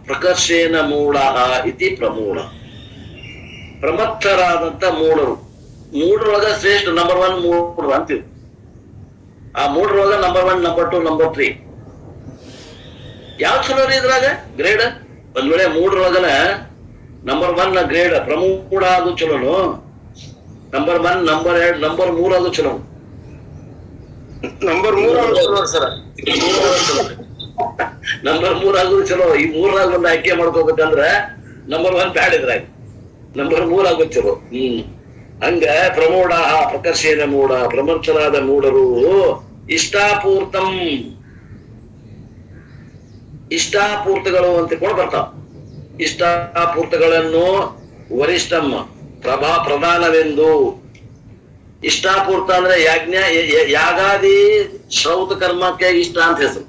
ಪ್ರಕರ್ಷೇನ ಮೂಢಾಹ ಇತಿ ಪ್ರಮೂಢ. ಪ್ರಮತ್ತರಾದಂತ ಮೂಢರು. ಮೂಢರೊಳಗ ಶ್ರೇಷ್ಠ ನಂಬರ್ 1 ಮೂಢರು ಅಂತೀವಿ. ಆ ಮೂಢರೊಳಗ ನಂಬರ್ 1, ನಂಬರ್ 2, ನಂಬರ್ 3 ಯಾವ ಚಲೋ ರೀ ಇದ್ರಾಗ ಗ್ರೇಡ್? ಒಂದ್ ವೇಳೆ ಮೂಢರೊಳಗನ ನಂಬರ್ 1 ಗ್ರೇಡ್ ಪ್ರಮೂಢ ಅದು ಚಲೋನು, ನಂಬರ್ 1, ನಂಬರ್ 2, ನಂಬರ್ 3 ಅದು ಚಲೋ. ನಂಬರ್ 3 ಸರ ನಂಬರ್ 3 ಆಗುದು ಚಲೋ. ಈ 3ರಾಗ ಒಂದು ಆಯ್ಕೆ ಮಾಡ್ಕೋಬೇಕಂದ್ರ ನಂಬರ್ 1 ಬ್ಯಾಡ್ ಇದ್ರಾಗ ನಂಬರ್ 3 ಆಗೋದು ಚಲೋ. ಹಂಗ ಪ್ರಮೂಢ ಪ್ರಕರ್ಷೇನ ಮೂಢ ಪ್ರಮರ್ಥರಾದ ಮೂಢರು ಇಷ್ಟಾಪೂರ್ತಂ ಇಷ್ಟಾಪೂರ್ತಗಳು ಅಂತ ಕೊಂಡು ಬರ್ತಾವ. ಇಷ್ಟಾಪೂರ್ತಗಳನ್ನು ವರಿಷ್ಠಂ ಪ್ರಧಾನವೆಂದು. ಇಷ್ಟಾಪೂರ್ತ ಅಂದ್ರೆ ಯಾಗಾದಿ ಶ್ರೌತ ಕರ್ಮಕ್ಕೆ ಇಷ್ಟ ಅಂತ ಹೆಸರು.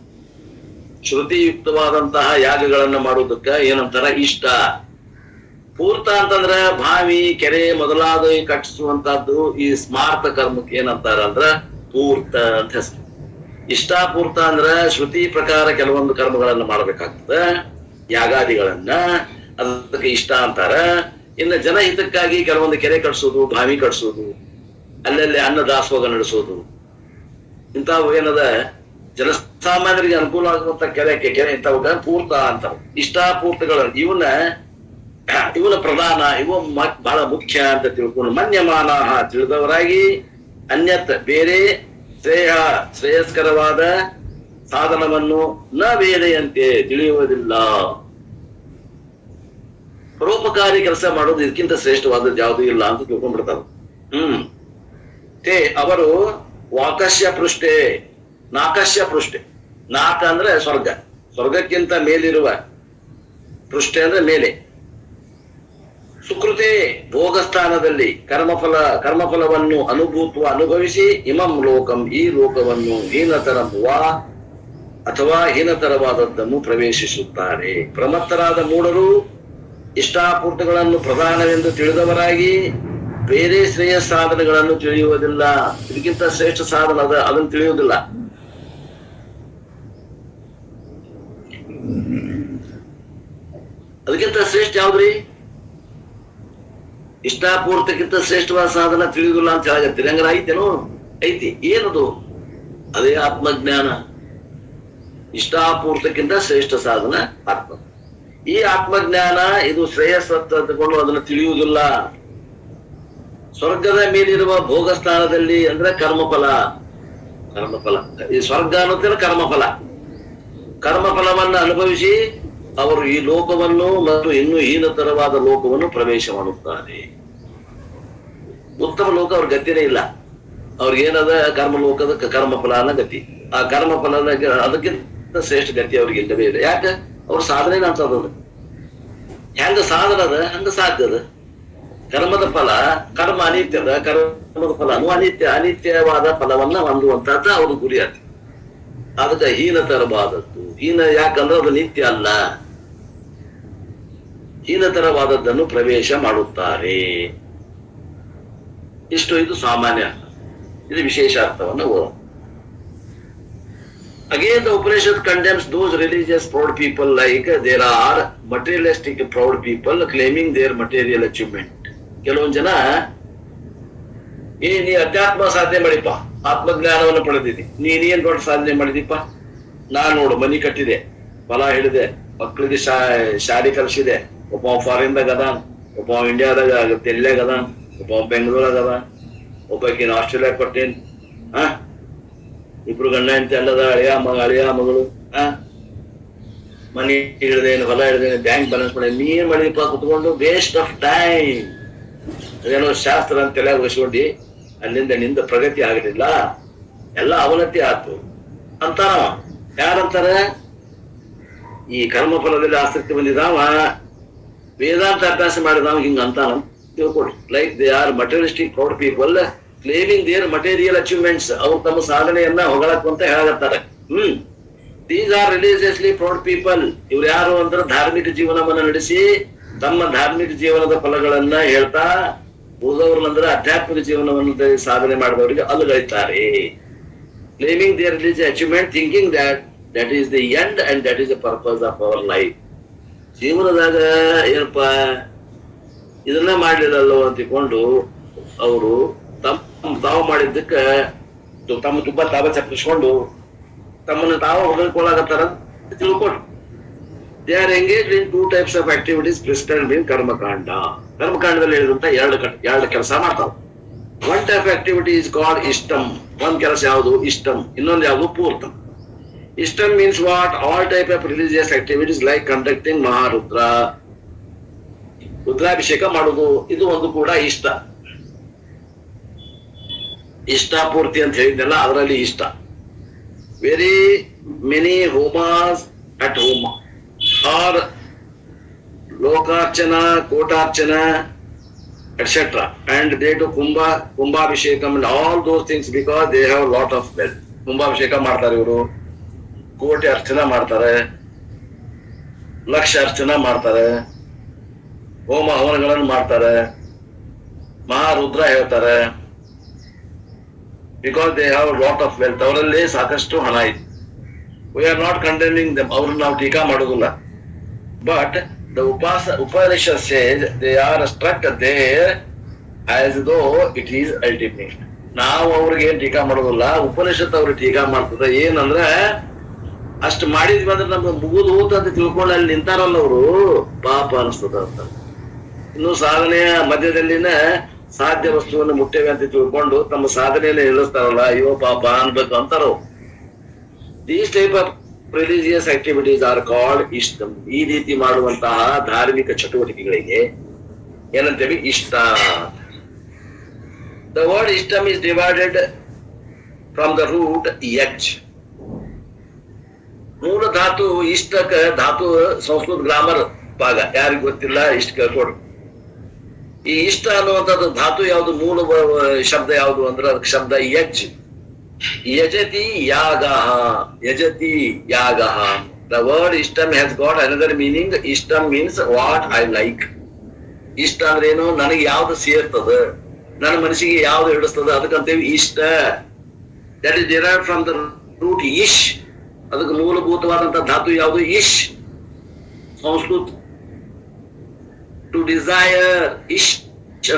ಶ್ರುತಿಯುಕ್ತವಾದಂತಹ ಯಾಗಗಳನ್ನ ಮಾಡುವುದಕ್ಕ ಏನಂತಾರ ಇಷ್ಟ. ಪೂರ್ತ ಅಂತಂದ್ರ ಬಾವಿ ಕೆರೆ ಮೊದಲಾದ ಕಟ್ಟಿಸುವಂತಹದ್ದು. ಈ ಸ್ಮಾರ್ಥ ಕರ್ಮಕ್ಕೆ ಏನಂತಾರ ಅಂದ್ರ ಪೂರ್ತ ಅಂತ ಹೆಸರು. ಇಷ್ಟಾಪೂರ್ತ ಅಂದ್ರ ಶ್ರುತಿ ಪ್ರಕಾರ ಕೆಲವೊಂದು ಕರ್ಮಗಳನ್ನ ಮಾಡ್ಬೇಕಾಗ್ತದ, ಯಾಗಾದಿಗಳನ್ನ. ಅದಕ್ಕೆ ಇಷ್ಟ ಅಂತಾರ. ಇನ್ನು ಜನಹಿತಕ್ಕಾಗಿ ಕೆಲವೊಂದು ಕೆರೆ ಕಟ್ಸೋದು, ಬಾವಿ ಕಟ್ಸೋದು, ಅಲ್ಲಲ್ಲಿ ಅನ್ನ ದಾಸೋಹ ನಡೆಸೋದು, ಇಂಥವು ಏನದ ಜನಸಾಮಾನ್ಯರಿಗೆ ಅನುಕೂಲ ಆಗುವಂತ ಕೆರೆ ಇಂಥವ ಪೂರ್ತ ಅಂತಾರ. ಇಷ್ಟಾಪೂರ್ತಗಳು ಇವನ ಪ್ರಧಾನ, ಇವು ಬಹಳ ಮುಖ್ಯ ಅಂತ ತಿಳ್ಕೊಂಡು ಮನ್ಯಮಾನ ತಿಳಿದವರಾಗಿ ಅನ್ಯತ್ ಬೇರೆ ಶ್ರೇಯಸ್ಕರವಾದ ಸಾಧನವನ್ನು ನ ವೇದೆಯಂತೆ ತಿಳಿಯುವುದಿಲ್ಲ. ಪರೋಪಕಾರಿ ಕೆಲಸ ಮಾಡೋದು ಇದಕ್ಕಿಂತ ಶ್ರೇಷ್ಠವಾದದ್ದು ಯಾವುದೂ ಇಲ್ಲ ಅಂತ ತಿಳ್ಕೊಂಡ್ಬಿಡ್ತಾರ. ಅವರು ವಾಕಶ್ಯ ಪೃಷ್ಠೆ ನಾಕಶ್ಯ ಪೃಷ್ಠೆ. ನಾಕ ಅಂದ್ರೆ ಸ್ವರ್ಗಕ್ಕಿಂತ ಮೇಲಿರುವ, ಪೃಷ್ಠೆ ಅಂದ್ರೆ ಮೇಲೆ. ಸುಕೃತೆ ಭೋಗಸ್ಥಾನದಲ್ಲಿ ಕರ್ಮಫಲವನ್ನು ಅನುಭವಿಸಿ ಇಮಂ ಲೋಕಂ ಈ ಲೋಕವನ್ನು ಹೀನತರಂ ವಾ ಅಥವಾ ಹೀನತರವಾದದ್ದನ್ನು ಪ್ರವೇಶಿಸುತ್ತಾರೆ. ಪ್ರಮತ್ತರಾದ ಮೂಢರು ಇಷ್ಟಾಪೂರ್ತಗಳನ್ನು ಪ್ರಧಾನವೆಂದು ತಿಳಿದವರಾಗಿ ಬೇರೆ ಶ್ರೇಯ ಸಾಧನೆಗಳನ್ನು ತಿಳಿಯುವುದಿಲ್ಲ. ಇದಕ್ಕಿಂತ ಶ್ರೇಷ್ಠ ಸಾಧನ ಅದನ್ನು ತಿಳಿಯುವುದಿಲ್ಲ. ಅದಕ್ಕಿಂತ ಶ್ರೇಷ್ಠ ಯಾವ್ದ್ರಿ? ಇಷ್ಟಾಪೂರ್ತಕ್ಕಿಂತ ಶ್ರೇಷ್ಠವಾದ ಸಾಧನ ತಿಳಿಯುವುದಿಲ್ಲ ಅಂತ ಹೇಳಾಗತ್ತೀರಿ. ಹಂಗಾರ ಐತೇನು? ಐತಿ. ಏನದು? ಅದೇ ಆತ್ಮಜ್ಞಾನ. ಇಷ್ಟಾಪೂರ್ತಕ್ಕಿಂತ ಶ್ರೇಷ್ಠ ಸಾಧನ ಆತ್ಮ. ಈ ಆತ್ಮಜ್ಞಾನ ಇದು ಶ್ರೇಯಸ್ಸತ್ತ ತಗೊಂಡು ಅದನ್ನು ತಿಳಿಯುವುದಿಲ್ಲ. ಸ್ವರ್ಗದ ಮೇಲಿರುವ ಭೋಗಸ್ಥಾನದಲ್ಲಿ ಅಂದ್ರೆ ಕರ್ಮಫಲ ಈ ಸ್ವರ್ಗ ಅನ್ನೋದಿಲ್ಲ ಕರ್ಮಫಲ. ಕರ್ಮಫಲವನ್ನು ಅನುಭವಿಸಿ ಅವರು ಈ ಲೋಕವನ್ನು ಮತ್ತು ಇನ್ನೂ ಹೀನತರವಾದ ಲೋಕವನ್ನು ಪ್ರವೇಶ ಮಾಡುತ್ತಾರೆ. ಉತ್ತಮ ಲೋಕ ಅವ್ರ ಗತಿನೇ ಇಲ್ಲ. ಅವ್ರಿಗೇನದ ಕರ್ಮಲೋಕದ ಕರ್ಮಫಲನ ಗತಿ. ಆ ಕರ್ಮಫಲದ ಅದಕ್ಕಿಂತ ಶ್ರೇಷ್ಠ ಗತಿ ಅವ್ರಿಗೆ ಇಲ್ಲವೇ ಇಲ್ಲ. ಯಾಕೆ? ಅವ್ರ ಸಾಧನೆ ಅಂತದ. ಹೆಂಗ ಸಾಧನ ಅದ ಹಂಗ ಸಾಧ್ಯದ. ಕರ್ಮದ ಫಲ ಕರ್ಮ ಅನಿತ್ಯದ, ಕರ್ಮದ ಫಲನು ಅನಿತ್ಯವಾದ ಫಲವನ್ನ ಹೊಂದುವಂತಹದ್ದು ಅವ್ರ ಗುರಿ ಅದು. ಅದಕ್ಕೆ ಹೀನತರವಾದದ್ದು. ಹೀನ ಯಾಕಂದ್ರೆ ಅದು ನಿತ್ಯ ಅಲ್ಲ. ಹೀನತರವಾದದ್ದನ್ನು ಪ್ರವೇಶ ಮಾಡುತ್ತಾರೆ. ಇದು ಸಾಮಾನ್ಯ ಅರ್ಥ. ಇದು ವಿಶೇಷ ಅರ್ಥವನ್ನು ಓದ. Again, the Upanishad condemns those religious proud people like there are materialistic proud people claiming their material achievement. ಕೆಲವೊಂದು ಜನ ನೀ ಅಧ್ಯಾತ್ಮ ಸಾಧನೆ ಮಾಡಿಪ್ಪ, ಆತ್ಮಜ್ಞಾನವನ್ನು ಪಡೆದಿದ್ದಿ, ನೀನೇನ್ ದೊಡ್ಡ ಸಾಧನೆ ಮಾಡಿದಿಪ್ಪ, ನಾನ್ ನೋಡು ಮನಿ ಕಟ್ಟಿದೆ, ಹೊಲ ಹಿಡಿದೆ, ಮಕ್ಕಳಿಗೆ ಶಾಲೆ ಕಲಿಸಿದೆ, ಒಬ್ಬ ಫಾರಿನ್ದಾಗ ಅದಾನ, ಒಬ್ಬ ಇಂಡಿಯಾದಾಗ ದಿಲ್ಲಿಯಾಗ ಅದಾನ, ಒಬ್ಬ ಬೆಂಗಳೂರಾಗ ಅದಾನ, ಒಬ್ಬಕಿನ ಆಸ್ಟ್ರೇಲಿಯಾ ಕೊಟ್ಟೇನ್, ಇಬ್ರು ಗಂಡ ಹೆಂಡತಿ ಅಲ್ಲದ, ಅಳಿಯ ಮಗಳು, ಮನಿ ಹಿಡ್ದೇನು, ಹೊಲ ಹಿಡ್ದೇನು, ಬ್ಯಾಂಕ್ ಬ್ಯಾಲೆನ್ಸ್ ಮಾಡಿ, ನೀನ್ ಮಾಡಿದಪ್ಪ ಕುತ್ಕೊಂಡು ವೇಸ್ಟ್ ಆಫ್ ಟೈಮ್. ಅದೇನೋ ಶಾಸ್ತ್ರ ಅಂತೆಲ್ಲ ಉಳಿಸ್ಕೊಂಡಿ ಅಲ್ಲಿಂದ ನಿಂದ ಪ್ರಗತಿ ಆಗಲಿಲ್ಲ, ಎಲ್ಲ ಅವನತಿ ಆಯ್ತು ಅಂತಾನ. ಯಾರಂತಾರ? ಈ ಕರ್ಮಫಲದಲ್ಲಿ ಆಸಕ್ತಿ ಬಂದಿದಾವ, ವೇದಾಂತ ಅಭ್ಯಾಸ ಮಾಡಿದಾವ, ಹಿಂಗ ಅಂತಾನ ತಿಳ್ಕೊಡಿ. Like they are materialistic proud people claiming their material achievements. ಅವ್ರು ತಮ್ಮ ಸಾಧನೆಯನ್ನ ಹೊಗಳಕ್ಕಂತ ಹೇಳತ್ತಾರೆ. These are religiously proud people. ಇವ್ರು ಯಾರು ಅಂದ್ರೆ ಧಾರ್ಮಿಕ ಜೀವನವನ್ನ ನಡೆಸಿ ತಮ್ಮ ಧಾರ್ಮಿಕ ಜೀವನದ ಫಲಗಳನ್ನ ಹೇಳ್ತಾ ಉಳಿದವ್ರನ್ನಂದ್ರೆ ಆಧ್ಯಾತ್ಮಿಕ ಜೀವನವನ್ನು ಸಾಧನೆ ಮಾಡಿದವರಿಗೆ ಅಲ್ಲಗೈತಾರೆ. Claiming their religious achievement, thinking that is the end and that is the purpose of our life. ಜೀವನದಾಗ ಏನಪ್ಪಾ ಇದನ್ನ ಮಾಡ್ಲಿಲ್ಲಲ್ಲೋ ಅಂತಿಕೊಂಡು ಅವರು ತಾವು ಮಾಡಿದ್ದಕ್ಕೆ ತಮ್ಮ ತುಂಬಾ ತಾವ ಚಪ್ಪಿಸ್ಕೊಂಡು ತಮ್ಮನ್ನು ತಾವು ಹೊಗಳ್ಕೊಳ್ಳಾಗತ್ತಾರ ತಿಳ್ಕೊಂಡು. They are engaged in two types of activities prescribed in ಕರ್ಮಕಾಂಡ. ಕರ್ಮಕಾಂಡದಲ್ಲಿ ಹೇಳಿದಂತ ಎರಡು ಕೆಲಸ ಮಾಡ್ತಾವ. One type activity is called ಇಷ್ಟಂ. ಒಂದ್ ಕೆಲಸ ಯಾವುದು? ಇಷ್ಟಂ. ಇನ್ನೊಂದು ಯಾವುದು? ಪೂರ್ತಂ. ಇಷ್ಟಂ means what? All type of religious activities like conducting ಮಹಾರುದ್ರ, ರುದ್ರಾಭಿಷೇಕ ಮಾಡುದು, ಇದು ಒಂದು ಕೂಡ ಇಷ್ಟ. ಇಷ್ಟ ಪೂರ್ತಿ ಅಂತ ಹೇಳಿದ್ನಲ್ಲ, ಅದರಲ್ಲಿ ಇಷ್ಟ. ವೆರಿ ಮೆನಿ ಹೋಮಾಸ್ ಅಟ್ ಹೋಮ or Lokarchana, Kotarchana, etc. And they do Kumbhabhishekam and all those things because they have a lot of wealth. Kumbhabhisheka ಮಾಡ್ತಾರೆ ಇವರು, ಕೋಟಿ ಅರ್ಚನಾ ಮಾಡ್ತಾರೆ, ಲಕ್ಷ ಅರ್ಚನಾ ಮಾಡ್ತಾರೆ, ಹೋಮ ಹವನಗಳನ್ನು ಮಾಡ್ತಾರೆ, ಮಹಾರುದ್ರ ಹೇಳ್ತಾರೆ. Because they have lot of wealth. ಅವರಲ್ಲಿ ಸಾಕಷ್ಟು ಹಣ ಇದೆ. We are not condemning them. ಅವ್ರನ್ನ ನಾವು ಟೀಕಾ ಮಾಡೋದಿಲ್ಲ. But the Upanishad says they are struck there as though it is ultimate. ನಾವು ಅವ್ರಿಗೆ ಏನ್ ಟೀಕಾ ಮಾಡೋದಿಲ್ಲ, ಉಪನಿಷತ್ ಅವ್ರಿಗೆ ಟೀಕಾ ಮಾಡ್ತದ. ಏನಂದ್ರೆ ಅಷ್ಟು ಮಾಡಿದ್ವಿ ಅಂದ್ರೆ ನಮ್ಗೆ ಮುಗಿದು ಅಂತ ತಿಳ್ಕೊಂಡು ಅಲ್ಲಿ ನಿಂತಾರಲ್ಲ ಅವರು, ಪಾಪ ಅನಿಸ್ತದ ಅಂತ. ಇನ್ನು ಸಾಧನೆಯ ಮಧ್ಯದಲ್ಲಿನ ಸಾಧ್ಯ ವಸ್ತುವನ್ನು ಮುಟ್ಟೇವೆ ಅಂತ ತಿಳ್ಕೊಂಡು ತಮ್ಮ ಸಾಧನೆಯನ್ನು ನಿಲ್ಲಿಸ್ತಾರಲ್ಲ, ಅಯ್ಯೋ ಪಾಪ ಅನ್ಬೇಕು ಅಂತಾರ. These type of religious activities are called ishtam. ಈ ರೀತಿ ಮಾಡುವಂತಹ ಧಾರ್ಮಿಕ ಚಟುವಟಿಕೆಗಳಿಗೆ ಏನಂತೇಳಿ? ಇಷ್ಟ. The word ishtam is divided from the root yaj. ಮೂಲ ಧಾತು ಇಷ್ಟಕ ಧಾತು ಸಂಸ್ಕೃತ ಗ್ರಾಮರ್ ಭಾಗ. ಯಾರಿಗೂ ಗೊತ್ತಿಲ್ಲ, ಇಷ್ಟ ಕೇಳ್ಕೊಡು. ಈ ಇಷ್ಟ ಅನ್ನುವಂಥದ್ದು ಧಾತು ಯಾವುದು? ಮೂಲ ಶಬ್ದ ಯಾವುದು ಅಂದ್ರೆ ಅದಕ್ಕೆ ಶಬ್ದ use. Yajati yagaha. Yajati yagaha. The word ishtam has got another meaning. Ishtam means what I like. ಇಷ್ಟ ಅಂದ್ರೆ ಏನು? ನನಗೆ ಯಾವ್ದು ಸೇರ್ತದ, ನನ್ನ ಮನಸ್ಸಿಗೆ ಯಾವ್ದು ಹಿಡಿಸ್ತದ, ಅದಕ್ಕಂತೇವಿ ಇಷ್ಟ. That is derived from the root ಇಶ್. ಅದಕ್ಕೆ ಮೂಲಭೂತವಾದಂತ ಧಾತು ಯಾವುದು? ಇಶ್. ಸಂಸ್ಕೃತ ಟು ಡಿಸೈರ್. ಇಶ್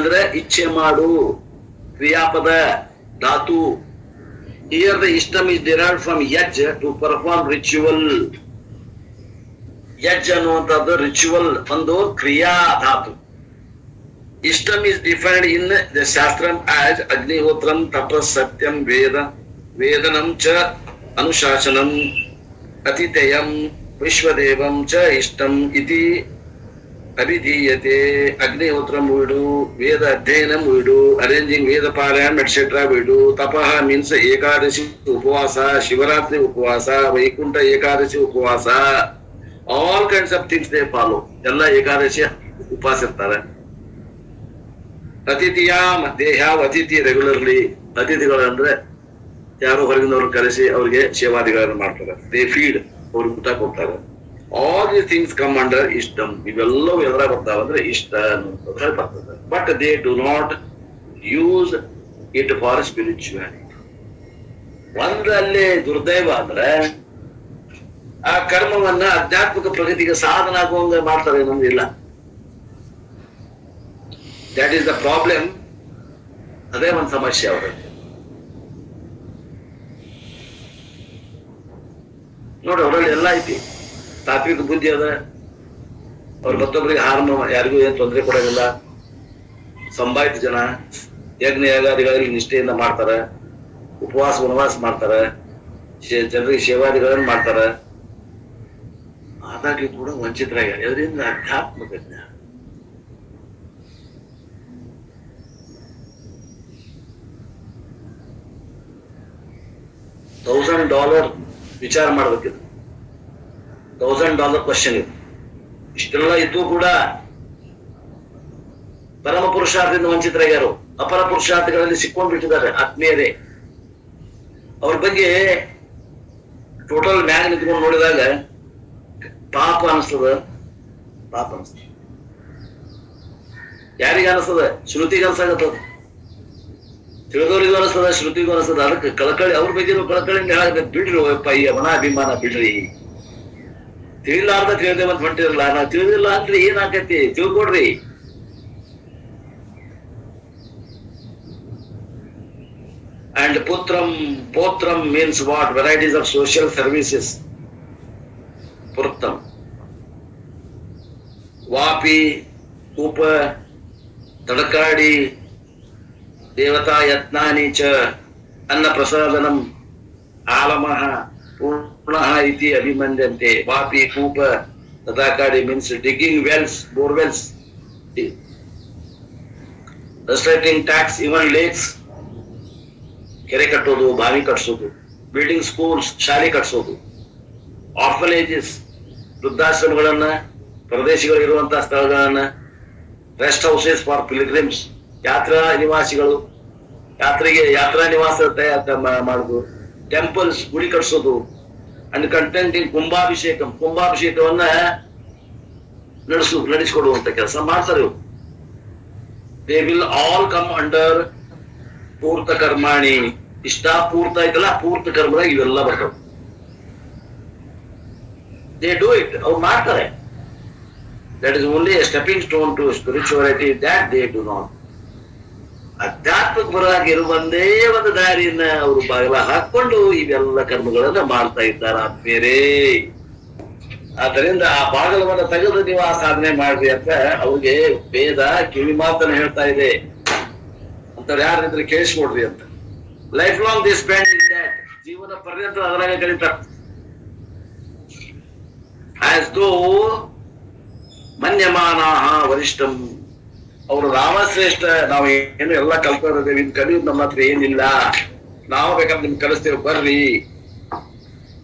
ಅಂದ್ರೆ ಇಚ್ಛೆ ಮಾಡು, ಕ್ರಿಯಾಪದ ಧಾತು. Here the ishtam is derived from yaj, to perform ritual. ಯಜ್ ಅನ್ನುವಂಥದ್ದು ರಿಚುವಲ್, ಒಂದು ಕ್ರಿಯಾ ಧಾತು. ಇಷ್ಟಂ ಇಸ್ ಡಿಫೈನ್ಡ್ ಇನ್ ದ ಶಾಸ್ತ್ರಂ ಆಸ್ ಅಗ್ನಿಹೋತ್ರಂ ತಪಸ್ ಸತ್ಯಂ ವೇದ ವೇದನಂ ಚ ಅನುಶಾಸನಂ ಅತಿಥೇಯಂ ವಿಶ್ವದೇವಂ ಚ ಇಷ್ಟಂ ಇತಿ ಅಭಿಧೀಯತೆ. ಅಗ್ನಿಹೋತ್ರಂ we do, ವೇದ ಅಧ್ಯಯನಂ we do, ಅರೇಂಜಿಂಗ್ ವೇದ ಪಾರಾಯಣ ಎಟ್ಸೆಟ್ರಾ we do. ತಪಃ ಮೀನ್ಸ್ ಏಕಾದಶಿ ಉಪವಾಸ, ಶಿವರಾತ್ರಿ ಉಪವಾಸ, ವೈಕುಂಠ ಏಕಾದಶಿ ಉಪವಾಸ, all kinds of things they follow. ಎಲ್ಲ ಏಕಾದಶಿ ಉಪವಾಸ ಇರ್ತಾರೆ. ಅತಿಥಿಯ ದೇ ಹ್ಯಾವ್ ಅತಿಥಿ ರೆಗ್ಯುಲರ್ಲಿ. ಅತಿಥಿಗಳು ಅಂದ್ರೆ ಯಾರೋ ಹೊರಗಿನವ್ರು ಕರೆಸಿ ಅವ್ರಿಗೆ ಸೇವಾದಿಗಳನ್ನು ಮಾಡ್ತಾರೆ. ದೇ ಫೀಡ್, ಅವ್ರಿಗೆ ಊಟ ಕೊಡ್ತಾರೆ. All the things come under ಇಷ್ಟಂ. ಇವೆಲ್ಲವೂ ಎದುರ ಬರ್ತಾವಂದ್ರೆ ಇಷ್ಟ ಅನ್ನುವಂಥದ್ದು ಬರ್ತದೆ. But they do not use it for spirituality. ಒಂದಲ್ಲಿ ದುರ್ದೈವ ಅಂದ್ರೆ ಆ ಕರ್ಮವನ್ನ ಆಧ್ಯಾತ್ಮಿಕ ಪ್ರಗತಿಗೆ ಸಾಧನ ಆಗುವಂಗ ಮಾಡ್ತಾರೆ, ನಮ್ದಿಲ್ಲ. That is the problem. ಅದೇ ಒಂದು ಸಮಸ್ಯೆ ಅವರಲ್ಲಿ. ನೋಡಿ, ಅವರಲ್ಲಿ ಎಲ್ಲ ಐತಿ. ತಾತ್ವಿಕ ಬುದ್ಧಿ ಅದ, ಅವ್ರ ಮತ್ತೊಬ್ಬರಿಗೆ ಹಾರ್ಮ, ಯಾರಿಗೂ ಏನ್ ತೊಂದರೆ ಕೊಡೋದಿಲ್ಲ. ಸಂಭಾಯಿತ ಜನ ಯಜ್ಞ ಯಾಗಾದಿಗಳಲ್ಲಿ ನಿಷ್ಠೆಯಿಂದ ಮಾಡ್ತಾರೆ, ಉಪವಾಸ ವನವಾಸ ಮಾಡ್ತಾರೆ, ಜನರಿಗೆ ಸೇವಾದಿಗಳನ್ನು ಮಾಡ್ತಾರೆ. ಆದಾಗ್ಲೂ ಕೂಡ ವಂಚಿತರಾಗ್ಯಾರ. ಇದರಿಂದ ಆಧ್ಯಾತ್ಮಿಕ ಜ್ಞಾನ. $1,000 ವಿಚಾರ ಮಾಡ್ಬೇಕಿತ್ತು. $1,000 ಕ್ವಶನ್ ಇದು. ಇಷ್ಟೆಲ್ಲ ಇದ್ದು ಕೂಡ ಪರಮ ಪುರುಷಾರ್ಥದಿಂದ ವಂಚಿತರಾಗ್ಯಾರು. ಅಪರ ಪುರುಷಾರ್ಥಗಳಲ್ಲಿ ಸಿಕ್ಕೊಂಡ್ಬಿಟ್ಟಿದ್ದಾರೆ ಆತ್ಮೀಯರೇ. ಅವ್ರ ಬಗ್ಗೆ ಟೋಟಲ್ ಮ್ಯಾಗ್ ನಿಂತ್ಕೊಂಡು ನೋಡಿದಾಗ ಪಾಪ ಅನಿಸ್ತದ. ಪಾಪ ಅನಿಸ್ತದ. ಯಾರಿಗ ಅನಿಸ್ತದ? ಶ್ರುತಿಗೆ ಅನ್ಸಾಗತ್ತದ. ತಿಳಿದವ್ರಿಗೂ ಅನಿಸ್ತದ, ಶ್ರುತಿಗೂ ಅನಿಸ್ತದ. ಅದಕ್ಕೆ ಕಳಕಳಿ, ಅವ್ರ ಬಗ್ಗೆ ಕಳಕಳಿಂದ ಹೇಳಬೇಕು. ಬಿಡ್ರಿ ಅಪ್ಪ ಈ ಅವನ ಅಭಿಮಾನ ಬಿಡ್ರಿ. ತಿಳಿಲಾರ್ದ ತಿಳಿದೆ ಮತ್ ಹೊಂಟಿರಲ್ಲ. ನಾವು ತಿಳಿದಿಲ್ಲ ಅಂದ್ರೆ ಏನಾಕೈತಿ ತಿಳ್ಕೊಡ್ರಿ. And Potram means what? Varieties of social services. Purtam. Vapi, Upa, Tadakadi, Devata Yatnani cha, Anna Prasadanam, Alamaha, Purnaha iti Abhimandante. Vapi, Upa, Tadakadi means digging wells, bore wells, restricting tax, even lakes. ಕೆರೆ ಕಟ್ಟೋದು, ಬಾವಿ ಕಟ್ಸೋದು, building schools, ಶಾಲೆ ಕಟ್ಸೋದು, ಆರ್ಫನೇಜಸ್, ವೃದ್ಧಾಶ್ರಮಗಳನ್ನ, ಪರದೇಶಿಗಳಿರುವಂತಹ ಸ್ಥಳಗಳನ್ನ, rest houses for pilgrims, ಯಾತ್ರಾ ನಿವಾಸಿಗಳು ಯಾತ್ರಾ ನಿವಾಸ ಮಾಡುದು, ಟೆಂಪಲ್ಸ್, ಗುಡಿ ಕಟ್ಸೋದು, ಅಂಡ್ ಕಂಟೆಂಟಿಂಗ್ ಕುಂಭಾಭಿಷೇಕವನ್ನ ನಡೆಸಿಕೊಡುವಂತ ಕೆಲಸ ಮಾಡ್ತಾರೆ ಇವರು. They will all come under ಪೂರ್ತ ಕರ್ಮಾಣಿ. ಇಷ್ಟಾಪೂರ್ತ ಐತಲ್ಲ, ಪೂರ್ತ ಕರ್ಮದಾಗ ಇವೆಲ್ಲ ಬರ್ತಾವ. ದೇ ಡೂ ಇಟ್, ಅವ್ರು ಮಾಡ್ತಾರೆ. That is only a stepping stone to spirituality. That they do not. ಅಧ್ಯಾತ್ಮಕ ಬರಾಗಿರುವಂದೇ ಒಂದು ದಾರಿಯನ್ನ ಅವರು ಬಾಗಿಲ ಹಾಕೊಂಡು ಇವೆಲ್ಲ ಕರ್ಮಗಳನ್ನ ಮಾಡ್ತಾ ಇದ್ದಾರೆ ಆತ್ಮೀಯರೇ. ಆದ್ದರಿಂದ ಆ ಬಾಗಲವನ್ನ ತೆಗೆದು ನೀವು ಆ ಸಾಧನೆ ಮಾಡ್ರಿ ಅಂತ ಅವ್ರಿಗೆ ವೇದ ಕಿವಿ ಮಾತನ್ನ ಹೇಳ್ತಾ ಇದೆ. ಅಂತವ್ರು ಯಾರಿದ್ರೆ ಕೇಳಿಸ್ಕೊಡ್ರಿ ಅಂತ. Life long the spend in that. ಜೀವನ ಪರ್ಯಂತ ಅದರಾಗ ಕಲಿತಾರೆ. ಆಸ್ ದೋ ಮನ್ಯಮಾನಾಹ ವರಿಷ್ಠಂ. ಅವರು ರಾಮಶ್ರೇಷ್ಠ, ನಾವು ಏನು ಎಲ್ಲ ಕಲ್ತ್ಕೊಂಡಿದ್ದೇವೆ, ಇನ್ ಕಲಿಯೋದು ನಮ್ಮ ಹತ್ರ ಏನಿಲ್ಲ, ನಾವು ಬೇಕಾದ್ರೆ ನಿಮ್ಗೆ ಕಲಿಸ್ತೇವೆ ಬರ್ರಿ,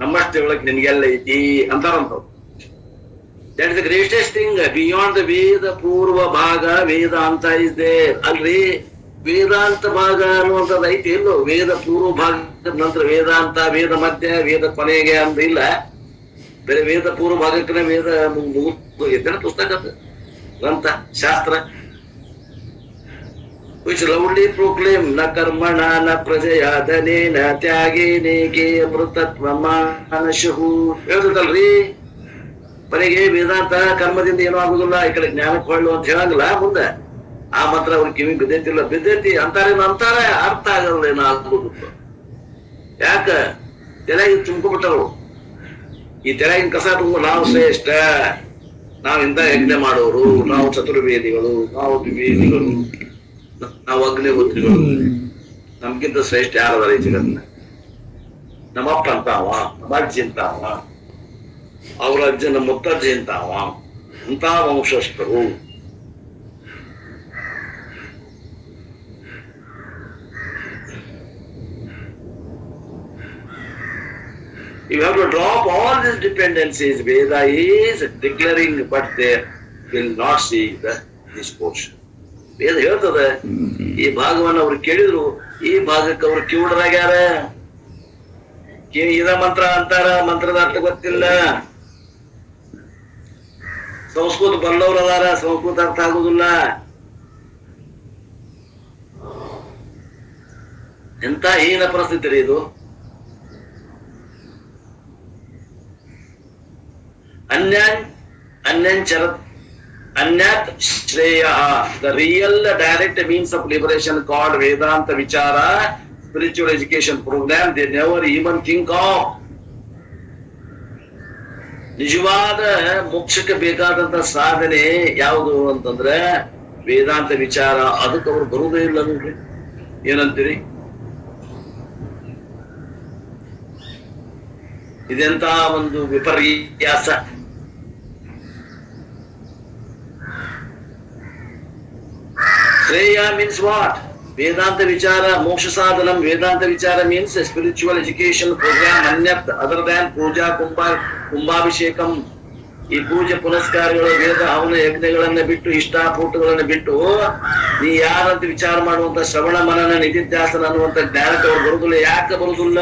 ನಮ್ಮಷ್ಟು ತಿಳಕ್ ನಿನ್ಗೆಲ್ಲ ಐತಿ ಅಂತಾರಂತವ್ರು. That is the greatest thing. Beyond the ವೇದ ಪೂರ್ವ ಭಾಗ ವೇದಾಂತ ಇಸ್ ದೇರ್. ಅಲ್ರಿ, ವೇದಾಂತ ಭಾಗ ಅನ್ನುವಂಥದ್ದು ಐತಿ ಎಲ್ಲೋ. ವೇದ ಪೂರ್ವ ಭಾಗದ ನಂತರ ವೇದಾಂತ, ವೇದ ಮಧ್ಯ, ವೇದ ಕೊನೆಗೆ ಅಂತ ಇಲ್ಲ. ಬೇರೆ ವೇದ ಪೂರ್ವ ಭಾಗಕ್ಕೆ ವೇದ ಮುಗಿದ ಪುಸ್ತಕ ಗ್ರಂಥ ಶಾಸ್ತ್ರ. which loudly proclaim na karmana na prajaya dhanena tyagene ke amrutatva manashu. ಹೇಳ್ತಲ್ರಿ, ಮನೆಗೆ ವೇದಾಂತ ಕರ್ಮದಿಂದ ಏನೂ ಆಗುದಿಲ್ಲ, ಈ ಕಡೆ ಜ್ಞಾನಕ್ಕೆ ಹೊಳ್ಳು ಅಂತ ಹೇಳಂಗಿಲ್ಲ. ಮುಂದೆ ಆ ಮಾತ್ರ ಅವ್ರ ಕಿವಿ ಬಿದ್ದೈತಿ ಅಂತಾರೆ ಅರ್ಥ ಆಗಲ್ಲ. ಏನಾಗುದು ಯಾಕ ತಲೆಗೆ ತುಂಬಿಬಿಟ್ಟರು. ಈ ತೆಳಗಿನ ಕಸ ತುಂಬ ನಾವು ಶ್ರೇಷ್ಠ, ನಾವು ಇಂಥ ಯಜ್ಞ ಮಾಡೋರು, ನಾವು ಚತುರ್ವೇದಿಗಳು, ನಾವು ದ್ವಿವೇದಿಗಳು, ನಾವು ಅಗ್ನಿಹೋತ್ರಿಗಳು, ನಮ್ಗಿಂತ ಶ್ರೇಷ್ಠ ಯಾರದಾರ ಈ ಜಗತ್ತಿನ? ನಮ್ಮಪ್ಪ ಅಂತಾವ, ನಮ್ಮ ಅಜ್ಜಿ ಅಂತಾವ, ಅವ್ರ ಅಜ್ಜನ ಮುತ್ತಜ್ಜಿ ಅಂತಾವ, ಅಂತ ವಂಶಸ್ಥರು. You have to drop all these dependencies. Veda is declaring, but they will not see this portion. ವೇದ ಹೇಳ್ತದೆ, ಈ ಭಾಗವನ್ನು ಅವ್ರು ಕೇಳಿದ್ರು, ಈ ಭಾಗಕ್ಕೆ ಅವ್ರು ಕಿವುಡರಾಗ್ಯಾರ. ಇದ ಮಂತ್ರ ಅಂತಾರ, ಮಂತ್ರದ ಅರ್ಥ ಗೊತ್ತಿಲ್ಲ. ಸಂಸ್ಕೃತ ಬಲ್ಲವ್ರು ಅದಾರ, ಸಂಸ್ಕೃತ ಅರ್ಥ ಆಗುದಿಲ್ಲ. ಎಂತ ಹೀನ ಪರಿಸ್ಥಿತಿ ರೀ ಇದು. Anyat Shreya, the real direct means of liberation called Vedanta Vichara, spiritual education program, they never even think of. ನಿಜವಾದ ಮೋಕ್ಷಕ್ಕೆ ಬೇಕಾದಂತ ಸಾಧನೆ ಯಾವುದು ಅಂತಂದ್ರೆ ವೇದಾಂತ ವಿಚಾರ. ಅದಕ್ಕೆ ಅವ್ರು ಬರುವುದೇ ಇಲ್ಲ ನೋಡ್ರಿ. ಏನಂತೀರಿ? ಇದೆಂತ ಒಂದು ವಿಪರ್ಯಾಸ. Shreya means what? Vedanta Vichara, Moksha Sadhanam. Vedanta Vichara means a spiritual education program, anyat other than Puja, Kumbhabhishekam. ಈ ಪೂಜೆ ಪುನಸ್ಕಾರಗಳು, ವೇದ ಹವನ ಯಜ್ಞಗಳನ್ನ ಬಿಟ್ಟು, ಇಷ್ಟಾಪೂಟಗಳನ್ನ ಬಿಟ್ಟು, ನೀ ಯಾರಂತ ವಿಚಾರ ಮಾಡುವಂತ ಶ್ರವಣ ಮನನ ನಿಧಿಧ್ಯಾಸನ ಅನ್ನುವಂತ ಜ್ಞಾನಕ್ಕೆ ಅವ್ರು ಬರುದಿಲ್ಲ. ಯಾಕೆ ಬರುದಿಲ್ಲ?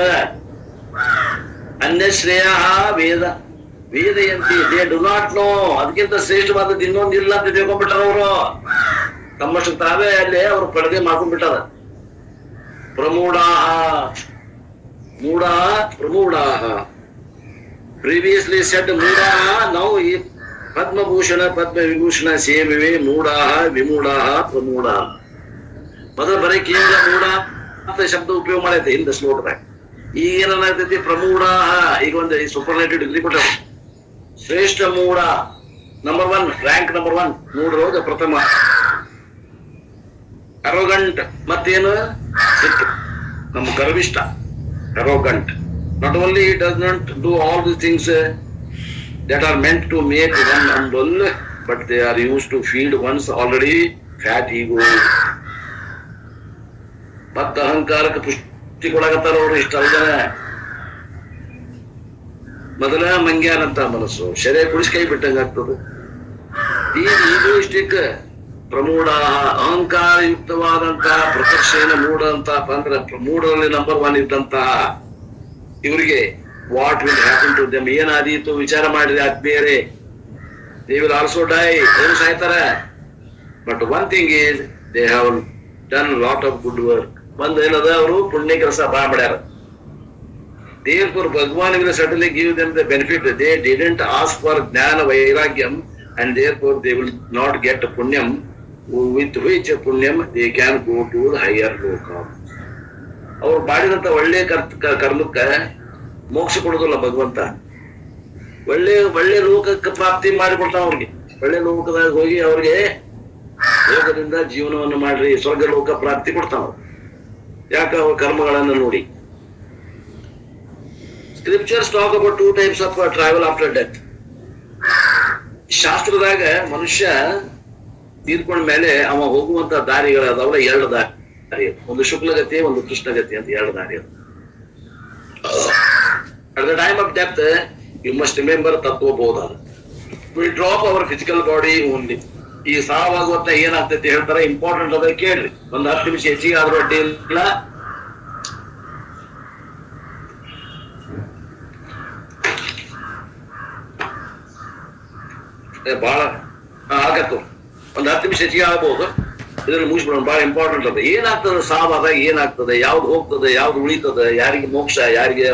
ಅನ್ಯ ಶ್ರೇಯ ವೇದ ವೇದಯಂತಿ, ದೇ ಡು ನಾಟ್ ನೋ. ಅದಕ್ಕಿಂತ ಶ್ರೇಷ್ಠವಾದದ್ದು ಇನ್ನೊಂದಿಲ್ಲ ಅಂತ ತಿಳ್ಕೊಂಡ್ಬಿಟ್ಟಾರ ಅವರು. ತಮ್ಮಷ್ಟು ತಾವೇ ಅಲ್ಲಿ ಅವರು ಪಡೆದೇ ಮಾಡ್ಕೊಂಡ್ಬಿಟ್ಟಾರ. ಪ್ರಮೂಢಾಹ ಪ್ರಮೂಢಾಹ ಪ್ರೀವಿಯಸ್ಲಿ ಸೆಡ್ ಮೂಢಾಹ. ನಾವು ಈ ಪದ್ಮಭೂಷಣ ಪದ್ಮ ವಿಭೂಷಣ ಸೇವಿವೆ. ಮೂಢಾಹ ವಿಮೂಢಾಹ ಪ್ರಮೂಢಾಹ. ಮೊದಲು ಬರೀ ಕೇಂದ್ರ ಮೂಢ ಅಂತ ಶಬ್ದ ಉಪಯೋಗ ಮಾಡೈತೆ ಹಿಂದೆ ಶ್ಲೋಕದಾಗ. ಈಗ ಏನಾಗ್ತೈತಿ? ಪ್ರಮೂಢಾಹ. ಈಗ ಒಂದು ಸೂಪರ್ಲೇಟಿವ್ ಡಿಗ್ರಿ ಕೊಟ್ಟ. ಶ್ರೇಷ್ಠ ಮೂಢ, ನಂಬರ್ 1, ರ್ಯಾಂಕ್ ನಂಬರ್ 1, ಮೂಢರೋಗ ಪ್ರಥಮ. ಅರೋಗಂಟ್ ಮತ್ತೇನು? ನಮ್ಮ ಗರ್ವಿಷ್ಠ, arrogant. Not only he does not do all the things that are meant to make one humble, but they are used to feed one's already fat ego. ಮತ್ತ ಅಹಂಕಾರಕ್ಕೆ ಪುಷ್ಟಿ ಕೊಡಕತ್ತಾರ ಅವರು. ಇಷ್ಟಲ್ದನ ಮೊದಲ ಮಂಗ್ಯಾನಂತ ಮನಸ್ಸು ಶರೀರ ಕುಡಿಸಿ ಕೈ ಬಿಟ್ಟಂಗ ಆಗ್ತದೆ. ಈ ಈಗೋಯಿಸ್ಟಿಕ್ ಪ್ರಮೂಢ, ಅಹಂಕಾರ ಯುಕ್ತವಾದಂತಹ ಪ್ರಕರ್ಷೇನ ಮೂಢ ಅಂತಪ್ಪ ಅಂದ್ರೆ ಮೂಢರಲ್ಲಿ ನಂಬರ್ 1 ಇದ್ದಂತಹ ಇವರಿಗೆ what will happen to them, ಏನಾದೀತು ವಿಚಾರ ಮಾಡಿದ್ರೆ ಅದ್ ಬೇರೆ. ದೇ ವಿಲ್ ಆಲ್ಸೋ ಡೈ, ಅವರು ಸಾಯ್ತಾರೆ. But one thing is they have done lot of good work. ಒಂದ್ ಏನದ, ಅವರು ಪುಣ್ಯ ಕೆಲಸ ಬಾಳ ಮಾಡ್ಯಾರ. Therefore, Bhagwan will certainly give them the benefit. They didn't ask for Jnana Vairagyam, and therefore they will not get Punyam, with which Punyam they can go to the higher loka. ಅವ್ರು ಮಾಡಿದಂತ ಒಳ್ಳೆ ಕರ್ಮಕ್ಕ ಮೋಕ್ಷ ಕೊಡೋದಿಲ್ಲ ಭಗವಂತ. ಒಳ್ಳೆ ಲೋಕಕ್ಕೆ ಪ್ರಾಪ್ತಿ ಮಾಡಿಕೊಡ್ತಾವ ಅವ್ರಿಗೆ. ಒಳ್ಳೆ ಲೋಕದಾಗ ಹೋಗಿ ಅವ್ರಿಗೆ ಲೋಕದಿಂದ ಜೀವನವನ್ನು ಮಾಡ್ರಿ, ಸ್ವರ್ಗ ಲೋಕ ಪ್ರಾಪ್ತಿ ಕೊಡ್ತಾವ. ಯಾಕ? ಅವ್ರ ಕರ್ಮಗಳನ್ನ ನೋಡಿ. Scriptures talk about 2 types of travel after death. ಶಾಸ್ತ್ರದಾಗ ಮನುಷ್ಯ ತೀರ್ಕೊಂಡ ಮೇಲೆ ಅವ ಹೋಗುವಂತ ದಾರಿಗಳದಾವಲ್ಲ, 2 ದಾರಿ. ಒಂದು ಶುಕ್ಲಗತಿ, ಒಂದು ಕೃಷ್ಣಗತಿ ಅಂತ 2 ದಾರಿ. At the time of death, you must remember ತತ್ವಬೋಧ. We drop our physical body only. ಈ ಸಾವಾಗುವಂತ ಏನಾಗ್ತೈತಿ ಹೇಳ್ತಾರೆ, ಇಂಪಾರ್ಟೆಂಟ್ ಅದ ಕೇಳ್ರಿ. ಒಂದು 10 ನಿಮಿಷ ಹೆಚ್ಚಿಗೆ ಆದ್ರೂ ಅಡ್ಡಿ ಇಲ್ಲ. ಬಹಳ ಆಗತ್ತು, ಒಂದು 10 ನಿಮಿಷ ಹೆಚ್ಚಿಗೆ ಆಗ್ಬಹುದು. ಇದನ್ನು ಮುಗಿಸ್ಬಿಡೋಣ. ಬಹಳ ಇಂಪಾರ್ಟೆಂಟ್ ಅದ. ಏನಾಗ್ತದೆ ಸಾವಾದಾಗ, ಏನಾಗ್ತದೆ, ಯಾವ್ದು ಹೋಗ್ತದೆ, ಯಾವ್ದು ಉಳಿತದೆ, ಯಾರಿಗೆ ಮೋಕ್ಷ, ಯಾರಿಗೆ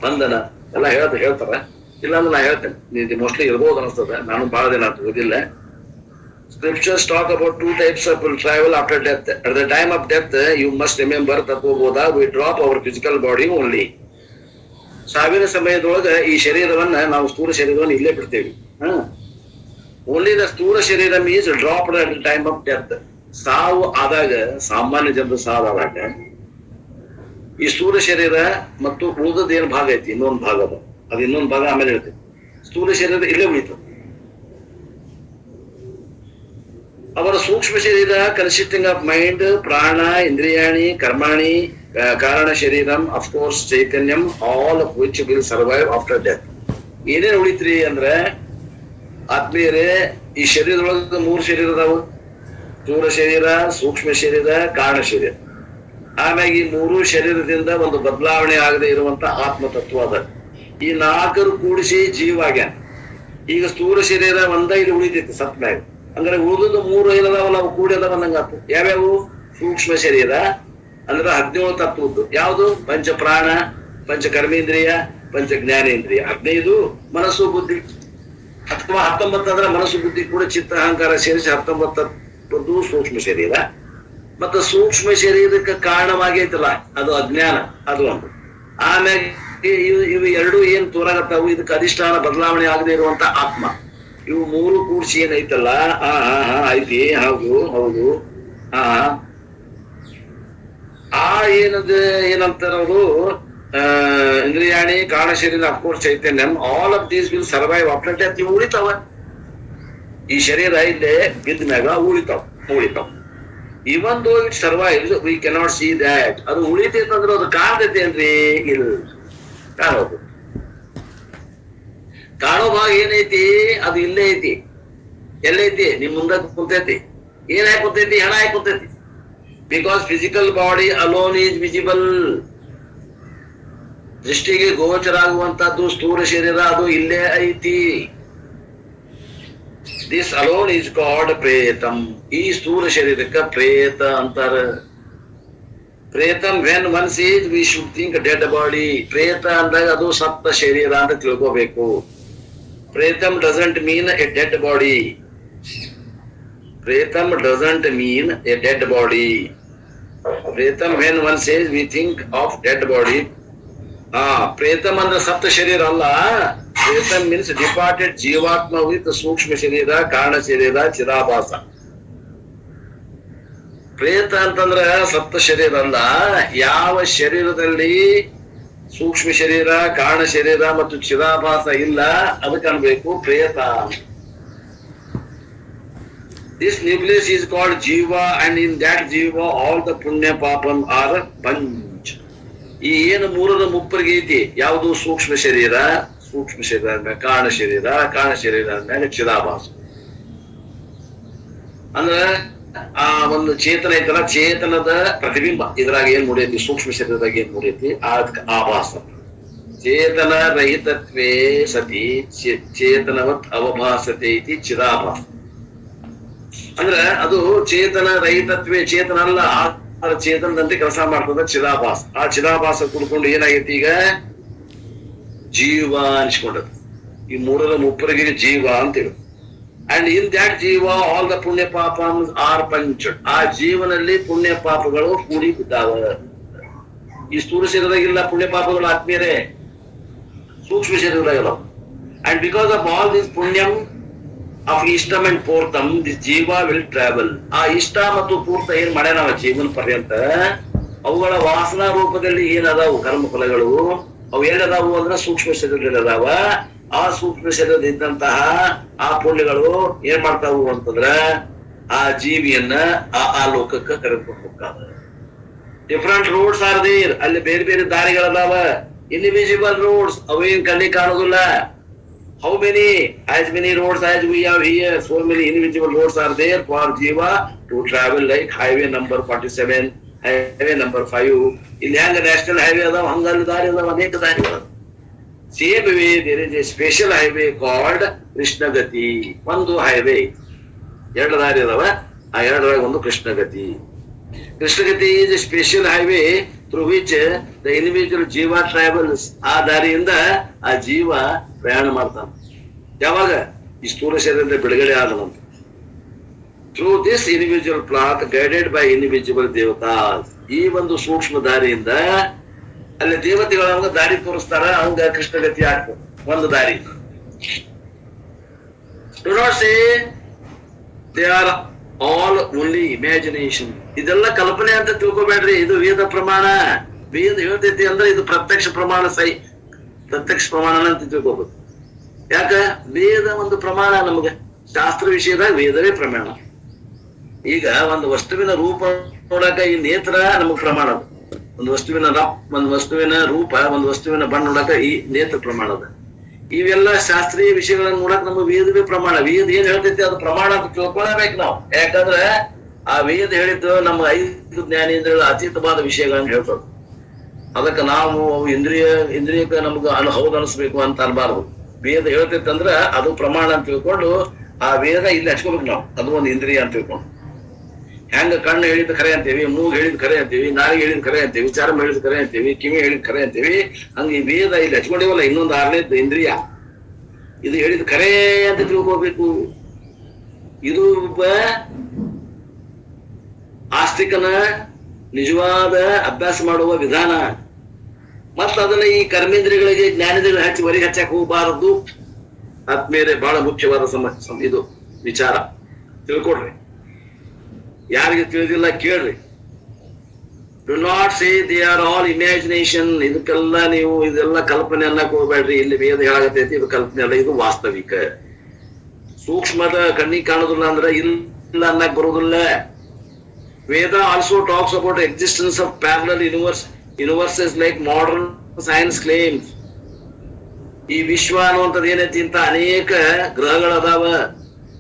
ಬಂಧನ ಎಲ್ಲ ಹೇಳ್ತಾರೆ. ಇಲ್ಲಾಂದ್ರೆ ನಾ ಹೇಳ್ತೇನೆ, ನೀವು ಮೋಸ್ಟ್ಲಿ ಇರ್ಬೋದು ಅನಿಸ್ತದೆ. ನಾನು ಬಹಳ ದಿನ ಓದಿಲ್ಲ. Scriptures talk about 2 types of travel after death. At the time of death, you must remember Tatvabodha. We drop our physical body only. ಸಾವಿನ ಸಮಯದೊಳಗ ಈ ಶರೀರವನ್ನ ನಾವು ಸ್ಥೂಲ ಶರೀರವನ್ನು ಇಲ್ಲೇ ಬಿಡ್ತೇವೆ. ಓನ್ಲಿ ದ ಸ್ಥೂಲ ಶರೀರ means dropped at time of death. ಸಾವು ಆದಾಗ, ಸಾಮಾನ್ಯ ಜನರು ಸಾವಾದಾಗ ಈ ಸ್ಥೂಲ ಶರೀರ ಮತ್ತು ಉಳಿದದ ಏನ್ ಭಾಗ ಐತಿ, ಇನ್ನೊಂದು ಭಾಗ ಅದು ಇನ್ನೊಂದು ಭಾಗ ಆಮೇಲೆ ಹೇಳ್ತೇವೆ. ಸ್ಥೂಲ ಶರೀರ ಇಲ್ಲೇ ಉಳಿತದೆ. ಅವರ ಸೂಕ್ಷ್ಮ ಶರೀರ ಕನ್ಸಿಸ್ಟಿಂಗ್ ಆಫ್ ಮೈಂಡ್, ಪ್ರಾಣ, ಇಂದ್ರಿಯಾಣಿ, ಕರ್ಮಾಣಿ, ಕಾರಣ ಶರೀರಂ, ಅಫ್ಕೋರ್ಸ್ ಚೈತನ್ಯಂ, all of which will survive after death. ಏನೇನ್ ಉಳಿತ್ರಿ ಅಂದ್ರೆ ಆತ್ಮೀಯರೇ, ಈ ಶರೀರದೊಳಗೆ 3 ಶರೀರ ಅದಾವು. ಸ್ಥೂಲ ಶರೀರ, ಸೂಕ್ಷ್ಮ ಶರೀರ, ಕಾರಣ ಶರೀರ. ಆಮ್ಯಾಗ ಈ 3 ಶರೀರದಿಂದ ಒಂದು ಬದಲಾವಣೆ ಆಗದೆ ಇರುವಂತ ಆತ್ಮ ತತ್ವ ಅದ. ಈ 4 ಕೂಡಿಸಿ ಜೀವ ಆಗ್ಯಾನ. ಈಗ ಸ್ಥೂಲ ಶರೀರ ಒಂದ ಇಲ್ಲಿ ಉಳಿತೈತಿ ಸತ್ ಮ್ಯಾಗ. ಅಂದ್ರೆ ಉಳಿದ 3 ಏನದಾವಲ್ಲ ಅವು ಕೂಡಿ ಅದಾವ ಅಂದಂಗಾತು. ಯಾವ್ಯಾವು? ಸೂಕ್ಷ್ಮ ಶರೀರ ಅಂದ್ರೆ 17 ತತ್ವದ್ದು. ಯಾವುದು? ಪಂಚ ಪ್ರಾಣ, ಪಂಚ ಕರ್ಮೇಂದ್ರಿಯ, ಪಂಚ ಜ್ಞಾನೇಂದ್ರಿಯ. 15 ಮನಸ್ಸು ಬುದ್ಧಿ, ಅಥವಾ 19 ಅಂದ್ರೆ ಮನಸ್ಸು ಬುದ್ಧಿ ಕೂಡ ಚಿತ್ತ ಅಹಂಕಾರ ಸೇರಿಸಿ 19 ಸೂಕ್ಷ್ಮ ಶರೀರ. ಮತ್ತೆ ಸೂಕ್ಷ್ಮ ಶರೀರಕ್ಕೆ ಕಾರಣವಾಗೈತಲ್ಲ ಅದು ಅಜ್ಞಾನ, ಅದು ಒಂದು. ಆಮ್ಯಾಗ ಇವು 2 ಏನ್ ತೋರಾಗತ್ತಾವು, ಇದಕ್ಕೆ ಅಧಿಷ್ಠಾನ ಬದಲಾವಣೆ ಆಗದೆ ಇರುವಂತ ಆತ್ಮ. ಇವು 3 ಕೂಡಿಸಿ ಏನೈತಲ್ಲ, ಐತಿ. ಹೌದು. ಏನಂತಾರ ಅವರು, ಇಂದ್ರಿಯಾಣಿ, ಕಾರಣ ಶರೀರ, ಅಫ್ಕೋರ್ಸ್ ಚೈತನ್ಯಂ, all of these will survive after death. ಇವು ಉಳಿತಾವ. ಈ ಶರೀರ ಇಲ್ಲೇ ಬಿದ್ದ ಮ್ಯಾಗ ಉಳಿತಾವ. Even though it survives, we cannot see that. ಅದು ಉಳಿತೈತಂದ್ರೆ ಅದು ಕಾಣ್ತೈತಿ ಏನ್ರಿ? ಇಲ್ಲ, ಕಾಣೋದು. ಕಾಣೋ ಭಾಗ ಏನೈತಿ? ಅದು ಇಲ್ಲೇ ಐತಿ. ಎಲ್ಲೈತಿ? ನಿಮ್ ಮುಂದ ಕುಂತೈತಿ. ಏನ್ ಹಾಕಿ ಕುಂತೈತಿ? ಹಣ ಹಾಕಿ ಕುಂತೈತಿ. Because physical body alone is visible. ದೃಷ್ಟಿಗೆ ಗೋಚರ ಆಗುವಂತದ್ದು ಸ್ಥೂಲ ಶರೀರ, ಅದು ಇಲ್ಲೇ ಐತಿ. ದಿಸ್ ಅಲೋನ್ ಈಸ್ ಕಾಲ್ಡ್ ಪ್ರೇತಂ. ಈ ಸ್ಥೂಲ ಶರೀರಕ್ಕೆ ಪ್ರೇತ ಅಂತಾರ. ಪ್ರೇತಂ when one sees we should think dead body. ಪ್ರೇತ ಅಂದಾಗ ಅದು ಸತ್ತ ಶರೀರ ಅಂತ ತಿಳ್ಕೋಬೇಕು. ಪ್ರೇತಂ doesn't mean a dead body. Pretam doesn't mean a dead body. Pretam, when one says we think of dead body, Pretam and the Sapta Sharira Allah. Pretam means departed Jivatma with the Sukshma Sharira, Karna Sharira, Chidabhasa. ಪ್ರೇತ ಅಂತಂದ್ರ ಸಪ್ತ ಶರೀರ ಅಲ್ಲ. ಯಾವ ಶರೀರದಲ್ಲಿ ಸೂಕ್ಷ್ಮ ಶರೀರ, ಕಾರಣ ಶರೀರ ಮತ್ತು ಚಿದಾಭಾಸ ಇಲ್ಲ, ಅದಕ್ಕೆ ಅನ್ಬೇಕು ಪ್ರೇತ. This nucleus is called Jiva, and in that Jiva all the Punya Papam are Panch. ಈ ಏನು 3ರ ಮುಪ್ಪರಿಗೆ ಐತಿ, ಯಾವುದು? ಸೂಕ್ಷ್ಮ ಶರೀರ, ಸೂಕ್ಷ್ಮ ಶರೀರ ಅಂದ್ಮೇಲೆ ಕಾರಣ ಶರೀರ, ಕಾರಣ ಶರೀರ ಅಂದ್ಮೇಲೆ ಚಿದಾಭಾಸ. ಅಂದ್ರೆ ಆ ಒಂದು ಚೇತನ ಐತಲ್ಲ, ಚೇತನದ ಪ್ರತಿಬಿಂಬ ಇದ್ರಾಗ ಏನ್ ಮೂಡೈತಿ, ಸೂಕ್ಷ್ಮ ಶರೀರದಾಗ ಏನ್ ಮೂಡೈತಿ, ಆಭಾಸ. ಚೇತನ ರಹಿತತ್ವೇ ಸತಿ ಚೇತನವತ್ ಅವಭಾಸತೆ ಇತಿ ಚಿದಾಭಾಸ. ಅಂದ್ರೆ ಅದು ಚೇತನ ರಹಿತತ್ವೇ, ಚೇತನ ಅಲ್ಲ, ಆ ಚೇತನದಂತೆ ಕೆಲಸ ಮಾಡ್ತದ ಚಿದಾಭಾಸ. ಆ ಚಿದಾಭಾಸ ಕುಡ್ಕೊಂಡು ಏನಾಗೈತಿ ಈಗ? ಜೀವ ಅನ್ಸ್ಕೊಂಡದ. ಈ 3ರ ಮುಪ್ಪರಿಗೆ ಜೀವ ಅಂತೇಳಿ. ಅಂಡ್ ಇನ್ ದ್ಯಾಟ್ ಜೀವ ಆಲ್ ದ ಪುಣ್ಯ ಪಾಪಮ್ಸ್ ಆರ್ ಪಂಚಡ್. ಆ ಜೀವನಲ್ಲಿ ಪುಣ್ಯ ಪಾಪಗಳು ಕೂಡಿ ಬಿದ್ದಾವ. ಈ ಸ್ಥೂಲ ಶರೀರದಾಗಿಲ್ಲ ಪುಣ್ಯ ಪಾಪಗಳು ಆತ್ಮೀಯರೇ, ಸೂಕ್ಷ್ಮ ಶರೀರದಾಗಲ್ಲ. And because of all this ಪುಣ್ಯಂ ಆಫ್ ಇಷ್ಟಮ್ ಅಂಡ್ ಪೂರ್ತಂ, ದಿಸ್ ಜೀವ ವಿಲ್ ಟ್ರಾವೆಲ್. ಆ ಇಷ್ಟ ಮತ್ತು ಪೂರ್ತ ಏನ್ ಮಾಡ್ಯಾನವ ಜೀವನ ಪರ್ಯಂತ, ಅವುಗಳ ವಾಸನಾ ರೂಪದಲ್ಲಿ ಏನದಾವು ಕರ್ಮ ಫಲಗಳು, ಅವು ಏನದಾವು ಅಂದ್ರೆ ಸೂಕ್ಷ್ಮ ಶರೀರದಲ್ಲಿ ಅದಾವ. ಆ ಸೂಕ್ಷ್ಮ ಶರೀರದಿಂದಂತಹ ಆ ಪುಣ್ಯಗಳು ಏನ್ ಮಾಡ್ತಾವು ಅಂತಂದ್ರ ಆ ಜೀವಿಯನ್ನ ಆ ಲೋಕಕ್ಕೆ ಕರೆದುಕೊಂಡು ಹೋಗ್ತಾವ. Different roads are there. ಅಲ್ಲಿ ಬೇರೆ ಬೇರೆ ದಾರಿಗಳದಾವ. ಇನ್ವಿಸಿಬಲ್ ರೋಡ್ಸ್, ಅವೇನ್ ಕಣ್ಣಿಗೆ ಕಾಣೋದಿಲ್ಲ. How many? As many roads as we have here, so many individual roads are there for Jiva to travel, like highway number 47, highway number 5. ಇಲ್ಲಿ ಹೆಂಗ ನ್ಯಾಷನಲ್ ಹೈವೇ ಅದಾವ, ಹಂಗಲ್ಲಿ ದಾರಿ ಅದಾವ, ಅನೇಕ ದಾರಿಗಳು. Same way there is a special highway called ಕೃಷ್ಣಗತಿ. ಒಂದು highway, 2 ದಾರಿ ಅದಾವ, ಆ 2 ಒಂದು ಕೃಷ್ಣಗತಿ. ಕೃಷ್ಣಗತಿ is a special highway through which the individual Jiva travels. ಆ ದಾರಿಯಿಂದ ಆ ಜೀವ ಪ್ರಯಾಣ ಮಾಡ್ತಾನೆ. ಯಾವಾಗ? ಈ ಸ್ಥೂಲ ಶರೀರದಿಂದ ಬಿಡುಗಡೆ ಆದ ನಂತರ. Through this individual path guided by individual devatas. ಈ ಒಂದು ಸೂಕ್ಷ್ಮ ದಾರಿಯಿಂದ ಅಲ್ಲಿ ದೇವತೆಗಳು ಅವಂಗ ದಾರಿ ತೋರಿಸ್ತಾರ, ಅವಂಗ ಕೃಷ್ಣಗತಿ ಆಗ್ತದೆ ಒಂದು ದಾರಿ. Do not say they are all only imagination. ಇದೆಲ್ಲ ಕಲ್ಪನೆ ಅಂತ ತಿಳ್ಕೊಬೇಡ್ರಿ, ಇದು ವೇದ ಪ್ರಮಾಣ. ವೇದ ಹೇಳ್ತೈತಿ ಅಂದ್ರೆ ಇದು ಪ್ರತ್ಯಕ್ಷ ಪ್ರಮಾಣ, ಪ್ರತ್ಯಕ್ಷ ಪ್ರಮಾಣ ಅಂತ ತಿಳ್ಕೊಬೇಕು. ಯಾಕ ವೇದ ಒಂದು ಪ್ರಮಾಣ, ನಮ್ಗೆ ಶಾಸ್ತ್ರ ವಿಷಯದಾಗ ವೇದವೇ ಪ್ರಮಾಣ. ಈಗ ಒಂದು ವಸ್ತುವಿನ ರೂಪ ನೋಡಕ ಈ ನೇತ್ರ ನಮಗ್ ಪ್ರಮಾಣ ಅದ. ಒಂದು ವಸ್ತುವಿನ ರೂಪ, ಒಂದು ವಸ್ತುವಿನ ಬಣ್ಣ ನೋಡಕ ಈ ನೇತ್ರ ಪ್ರಮಾಣ ಅದ. ಇವೆಲ್ಲ ಶಾಸ್ತ್ರೀಯ ವಿಷಯಗಳನ್ನ ನೋಡಕ್ ನಮ್ಗೆ ವೇದವೇ ಪ್ರಮಾಣ. ವೇದ ಏನ್ ಹೇಳ್ತೈತಿ ಅದು ಪ್ರಮಾಣ ಅಂತ ತಿಳ್ಕೊಳ್ಬೇಕು ನಾವು. ಯಾಕಂದ್ರೆ ಆ ವೇದ ಹೇಳಿದ್ದು ನಮ್ಮ 5 ಜ್ಞಾನೇಂದ್ರಿಯಗಳ ಅತೀತವಾದ ವಿಷಯಗಳನ್ನ ಹೇಳ್ತದೆ. ಅದಕ್ಕೆ ನಾವು ಇಂದ್ರಿಯಕ್ಕೆ ನಮ್ಗೆ ಹೌದು ಅನಿಸ್ಬೇಕು ಅಂತ ಅನ್ಬಾರ್ದು. ವೇದ ಹೇಳ್ತೈತಿ ಅಂದ್ರ ಅದು ಪ್ರಮಾಣ ಅಂತ ತಿಳ್ಕೊಂಡು ಆ ವೇದ ಇಲ್ಲಿ ಹಚ್ಕೋಬೇಕು ನಾವು. ಅದು ಒಂದು ಇಂದ್ರಿಯ ಅಂತ ತಿಳ್ಕೊಂಡು. ಹೆಂಗ ಕಣ್ಣು ಹೇಳಿದ್ ಖರೆ ಅಂತೀವಿ, ಮೂಗು ಹೇಳಿದ್ ಖರೆ ಅಂತೀವಿ, ನಾಲಿಗೆ ಹೇಳಿದ್ ಖರೆ ಅಂತೀವಿ, ಚರ್ಮ ಹೇಳಿದ್ ಖರೆ ಅಂತೀವಿ, ಕಿವಿ ಹೇಳಿದ್ ಖರೆ ಅಂತೀವಿ. ಹಂಗ ಈ ವೇದ ಇಲ್ಲಿ ಹಚ್ಕೊಂಡಿವಲ್ಲ, ಇನ್ನೊಂದು 6ನೇದು ಇಂದ್ರಿಯ, ಇದು ಹೇಳಿದ್ ಖರೆ ಅಂತ ತಿಳ್ಕೋಬೇಕು. ಇದು ಒಬ್ಬ ಆಸ್ತಿಕನ ನಿಜವಾದ ಅಭ್ಯಾಸ ಮಾಡುವ ವಿಧಾನ. ಮತ್ತ ಅದನ್ನ ಈ ಕರ್ಮೇಂದ್ರಿಯಗಳಿಗೆ ಜ್ಞಾನೇಂದ್ರಿಯಗಳು ಹೊರಗೆ ಹಚ್ಚಕ್ ಹೋಗಬಾರದು. ಆದ್ಮೇಲೆ ಬಹಳ ಮುಖ್ಯವಾದ ಇದು ವಿಚಾರ ತಿಳ್ಕೊಡ್ರಿ. ಯಾರಿಗೆ ತಿಳಿದಿಲ್ಲ ಕೇಳ್ರಿ. Do not say they are all imagination. ಇದಕ್ಕೆಲ್ಲ ನೀವು ಇದೆಲ್ಲ ಕಲ್ಪನೆ ಅನ್ನಕ್ ಹೋಗ್ಬೇಡ್ರಿ. ಇಲ್ಲಿ ವೇದ ಹೇಳಾಗತೈತಿ ಇದು ಕಲ್ಪನೆ ಅಲ್ಲ, ಇದು ವಾಸ್ತವಿಕ. ಸೂಕ್ಷ್ಮದ ಕಣ್ಣಿಗೆ ಕಾಣುದಿಲ್ಲ ಅಂದ್ರೆ ಇಲ್ಲ ಅನ್ನಕ್ ಬರುದಿಲ್ಲ. ವೇದ also talks about existence of parallel universes like modern science claims. ಈ ವಿಶ್ವ ಅನ್ನುವಂಥದ್ದು ಏನೈತಿ ಅಂತ ಅನೇಕ ಗ್ರಹಗಳದಾವ,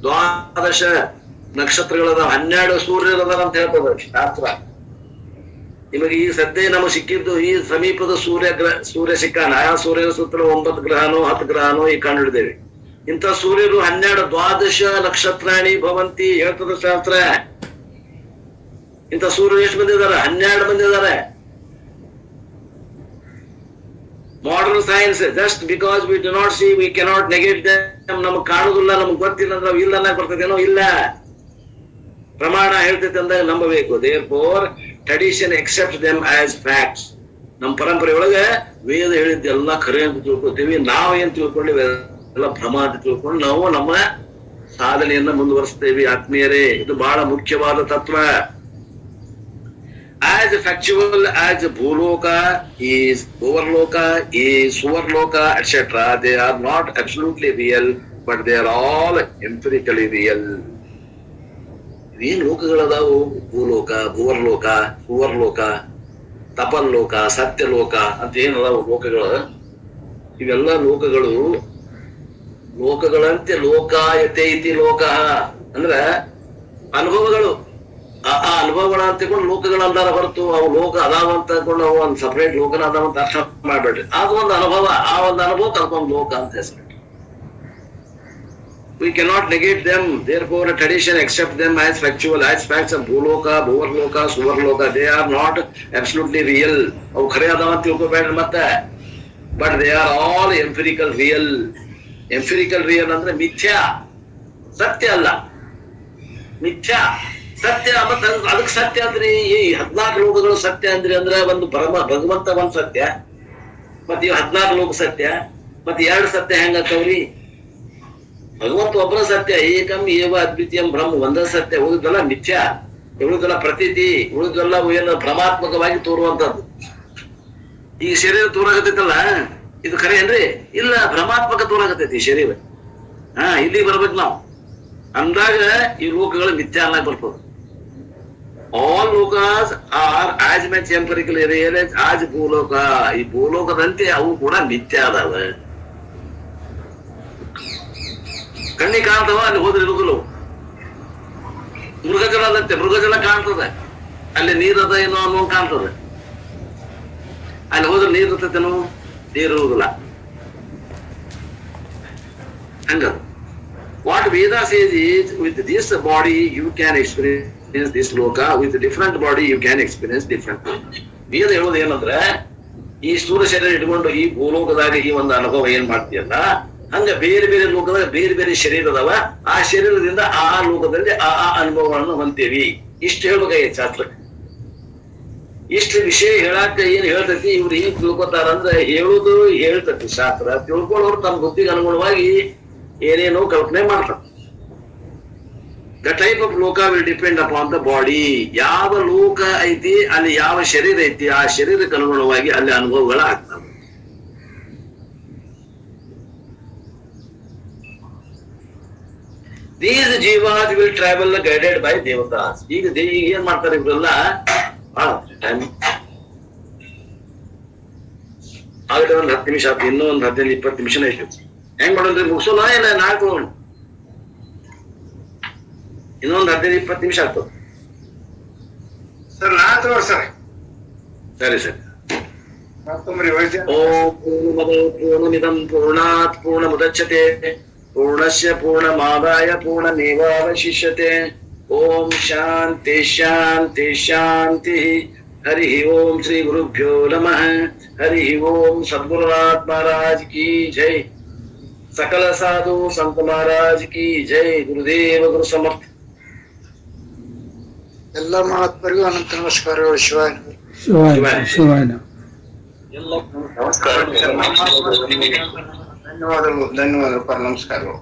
12 ನಕ್ಷತ್ರಗಳದಾವ, 12 ಸೂರ್ಯರದಾವ ಅಂತ ಹೇಳ್ತದ ಶಾಸ್ತ್ರ. ನಿಮಗೆ ಈ ಸದ್ಯ ನಮಗೆ ಸಿಕ್ಕಿದ್ದು ಈ ಸಮೀಪದ ಸೂರ್ಯ ಸಿಕ್ಕಾನ. ಆ ಸೂರ್ಯನ ಸುತ್ತಲೂ 9 ಗ್ರಹನೋ 10 ಗ್ರಹನೋ ಈ ಕಂಡು ಹಿಡಿದೇವೆ. ಇಂಥ ಸೂರ್ಯರು 12 ನಕ್ಷತ್ರಾಣಿ ಭವಂತಿ ಹೇಳ್ತದ ಶಾಸ್ತ್ರ. ಇಂಥ ಸೂರ್ಯರು ಎಷ್ಟು ಮಂದಿ ಇದಾರೆ? 12 ಮಂದಿ ಇದಾರೆ. Modern science just because we do not C we cannot negate them. ನಮಗ್ ಕಾಣುದಿಲ್ಲ, ನಮಗ್ ಗೊತ್ತಿಲ್ಲ ಅಂದ್ರೆ ನಾವು ಇಲ್ಲ ಅನ್ನಕ್ ಬರ್ತದೇನೋ? ಇಲ್ಲ. ಪ್ರಮಾಣ ಹೇಳ್ತೈತೆ ಅಂದಾಗ ನಂಬಬೇಕು. Therefore tradition accept them as facts. ನಮ್ಮ ಪರಂಪರೆ ಒಳಗೆ ವೇದ ಹೇಳಿದ್ದೆಲ್ಲ ಖರೆ ಅಂತ ತಿಳ್ಕೊತೀವಿ. ನಾವು ಏನ್ ತಿಳ್ಕೊಂಡಿವಿ ಎಲ್ಲ ಭ್ರಮ ಅಂತ ತಿಳ್ಕೊಂಡು ನಾವು ನಮ್ಮ ಸಾಧನೆಯನ್ನ ಮುಂದುವರಿಸ್ತೇವೆ. ಆತ್ಮೀಯರೇ, ಇದು ಬಹಳ ಮುಖ್ಯವಾದ ತತ್ವ. As factual as Bhuloka is Overloka is Suvarloka, etc., they are not absolutely real, but they are all empirically real. ಏನ್ ಲೋಕಗಳದಾವು? ಭೂಲೋಕ, ಭುವರ್ಲೋಕ, ಸುವರ್ಲೋಕ, ತಪಲ್ಲೋಕ, ಸತ್ಯಲೋಕ ಅಂತ ಏನದಾವು ಲೋಕಗಳು. ಇವೆಲ್ಲ ಲೋಕಗಳಂತೆ ಲೋಕಾಯತೆ ಇತಿ ಲೋಕ ಅಂದ್ರ ಅನುಭವಗಳು. ಆ ಅನುಭವಗಳ ಅಂತ ತಿಳ್ಕೊಂಡು ಲೋಕಗಳ ಅಂದಾರ ಹೊರತು ಅವು ಲೋಕ ಅದಾವ ಅಂತ ತಿಳ್ಕೊಂಡು ಅವು ಒಂದು ಸಪರೇಟ್ ಲೋಕನ ಅದಾವ ಅಂತ ಅರ್ಥ ಮಾಡ್ಬೇಡ್ರಿ. ಅದು ಒಂದು ಅನುಭವ. ಆ ಒಂದು ಅನುಭವ ಕರ್ಕೊಂಡು ಲೋಕ ಅಂತ ಹೆಸರು. We cannot negate them. Therefore, a tradition accepts them as factual, as facts of Bhuloka, Bhuvarloka, Suvarloka. They are not absolutely real. ಅವು ಖರೆ ಅದಾವ ಅಂತ ತಿಳ್ಕೊಬೇಡ್ರಿ ಮತ್ತೆ. But they are all empirical real. Empirical real ಅಂದ್ರೆ ಮಿಥ್ಯಾ, ಸತ್ಯ ಅಲ್ಲ. ಮಿಥ್ಯಾ ಸತ್ಯ. ಮತ್ತೆ ಅದಕ್ಕೆ ಸತ್ಯ ಅಂದ್ರಿ ಈ 14 ಲೋಕಗಳು ಸತ್ಯ ಅಂದ್ರಿ ಅಂದ್ರೆ ಒಂದು ಭಗವಂತ ಒಂದ್ ಸತ್ಯ, ಮತ್ತೆ ಇವ್ 14 ಲೋಕ ಸತ್ಯ, ಮತ್ತೆ 2 ಸತ್ಯ ಹೆಂಗತ್ತವ್ರಿ? ಭಗವಂತ ಒಬ್ಬರ ಸತ್ಯ, ಏಕಂ ಏವ ಅದ್ವಿತೀಯಂ ಬ್ರಹ್ಮ, ಒಂದ ಸತ್ಯ. ಉಳಿದೆಲ್ಲ ಮಿಥ್ಯಾ, ಉಳಿದೆಲ್ಲ ಪ್ರತೀತಿ, ಉಳಿದೆಲ್ಲ ಏನು ಭ್ರಮಾತ್ಮಕವಾಗಿ ತೋರುವಂತದ್ದು. ಈ ಶರೀರ ತೋರಾಗತೈತಲ್ಲ, ಇದು ಖರೆ ಏನ್ರಿ? ಇಲ್ಲ, ಭ್ರಮಾತ್ಮಕ ತೋರಾಗತೈತಿ ಈ ಶರೀರ. ಇಲ್ಲಿ ಬರ್ಬೇಕು ನಾವು ಅಂದಾಗ ಈ ಲೋಕಗಳು ಮಿಥ್ಯಾ ಅನ್ನಕ್ ಬರ್ತದೆ. All lokas are as much empirical real as Bhuloka. ಈ ಭೂಲೋಕದಂತೆ ಅವು ಕೂಡ ಮಿಥ್ಯಾ ಅದಾವ. ಕಣ್ಣಿಗೆ ಕಾಣ್ತವ, ಅಲ್ಲಿ ಹೋದ್ರೆ ಇರುದಿಲ್ಲ. ಮೃಗಜಲದಂತೆ ಮೃಗಜಲ ಕಾಣ್ತದೆ, ಅಲ್ಲಿ ನೀರದ ಏನೋ ಅನ್ನೋ ಕಾಣ್ತದೆ. ಅಲ್ಲಿ ಹೋದ್ರೆ ನೀರ್ ಇರ್ತೈತೇನೋ? ನೀರು ಇರುವುದಿಲ್ಲ. ಹಂಗ what Veda says is, with this body you can experience this loka, with different body you can experience different loka. ವೇದ ಹೇಳೋದು ಏನಂದ್ರೆ, ಈ ಸ್ಥೂಲ ಶರೀರ ಇಟ್ಕೊಂಡು ಈ ಭೂಲೋಕದಾಗ ಈ ಒಂದು ಅನುಭವ ಏನ್ ಮಾಡ್ತೀಯಲ್ಲ, ಹಂಗ ಬೇರೆ ಬೇರೆ ಲೋಕದಾಗ ಬೇರೆ ಬೇರೆ ಶರೀರ ಅದಾವ. ಆ ಶರೀರದಿಂದ ಆ ಲೋಕದಲ್ಲಿ ಆ ಅನುಭವಗಳನ್ನು ಹೊಂದ್ತೇವಿ. ಇಷ್ಟು ಹೇಳ್ಬೇಕಾಗಿ ಶಾಸ್ತ್ರ. ಇಷ್ಟು ವಿಷಯ ಹೇಳಾಕ ಏನ್ ಹೇಳ್ತೈತಿ, ಇವ್ರು ಏನ್ ತಿಳ್ಕೊತಾರ ಅಂದ್ರೆ ಹೇಳುದು ಹೇಳ್ತತಿ ಶಾಸ್ತ್ರ, ತಿಳ್ಕೊಳ್ಳೋರು ತಮ್ಮ ಬುದ್ಧಿಗೆ ಅನುಗುಣವಾಗಿ ಏನೇನೋ ಕಲ್ಪನೆ ಮಾಡ್ತಾರೆ. ದ ಟೈಪ್ ಆಫ್ ಲೋಕ will depend upon the body. ಯಾವ ಲೋಕ ಐತಿ ಅಲ್ಲಿ ಯಾವ ಶರೀರ ಐತಿ ಆ ಶರೀರಕ್ಕೆ ಅನುಗುಣವಾಗಿ ಅಲ್ಲಿ ಅನುಭವಗಳ ಆಗ್ತವೆ. These jivas will travel guided by devatas. ಈಗ ಏನ್ ಮಾಡ್ತಾರೆ ಇವರೆಲ್ಲ ಆಗಲೇ ಒಂದ್ 10 ನಿಮಿಷ ಆಯ್ತು, ಇನ್ನೂ ಒಂದ್ 15-20 ನಿಮಿಷನೇ ಐತಿ. ಹೆಂಗ್ ಮಾಡೋದ್ರಿ, ಮುಗಿಸೋಲ್ಲ ಏನ? ನಾಲ್ಕು ಇನ್ನೊಂದ್ 15-20 ನಿಮಿಷ ಆಗ್ತದೆ ಸರ್. ನಾಲ್ಕು ಸರ್. ಸರಿ ಸರಿ. ಓಂ ಪೂರ್ಣಮಿದಂ ಪೂರ್ಣಾತ್ ಪೂರ್ಣಮುದಚ್ಯತೆ ಪೂರ್ಣಸ್ಯ ಪೂರ್ಣಮಾದಾಯ ಪೂರ್ಣಮೇವಾವಶಿಷ್ಯತೆ. ಓಂ ಶಾಂತಿ ಶಾಂತಿ ಶಾಂತಿ. ಹರಿ ಓಂ ಶ್ರೀ ಗುರುಭ್ಯೋ ನಮಃ. ಹರಿ ಓಂ ಸದ್ಗುರುನಾಥ್ ಮಹಾರಾಜ್ ಕಿ ಜೈ. ಸಕಲ ಸಾಧು ಸಂತ ಮಹಾರಾಜ್ ಕಿ ಜೈ. ಗುರುದೇವ ಗುರು ಸಮರ್ಥ. ಎಲ್ಲ ಮಹಾತ್ಮರಿಗೂ ಅನಂತ ನಮಸ್ಕಾರಗಳು. ಶಿವಾಯ ಶಿವಾಯ. ಎಲ್ಲ ನಮಸ್ಕಾರ. ಧನ್ಯವಾದಗಳು. ನಮಸ್ಕಾರಗಳು.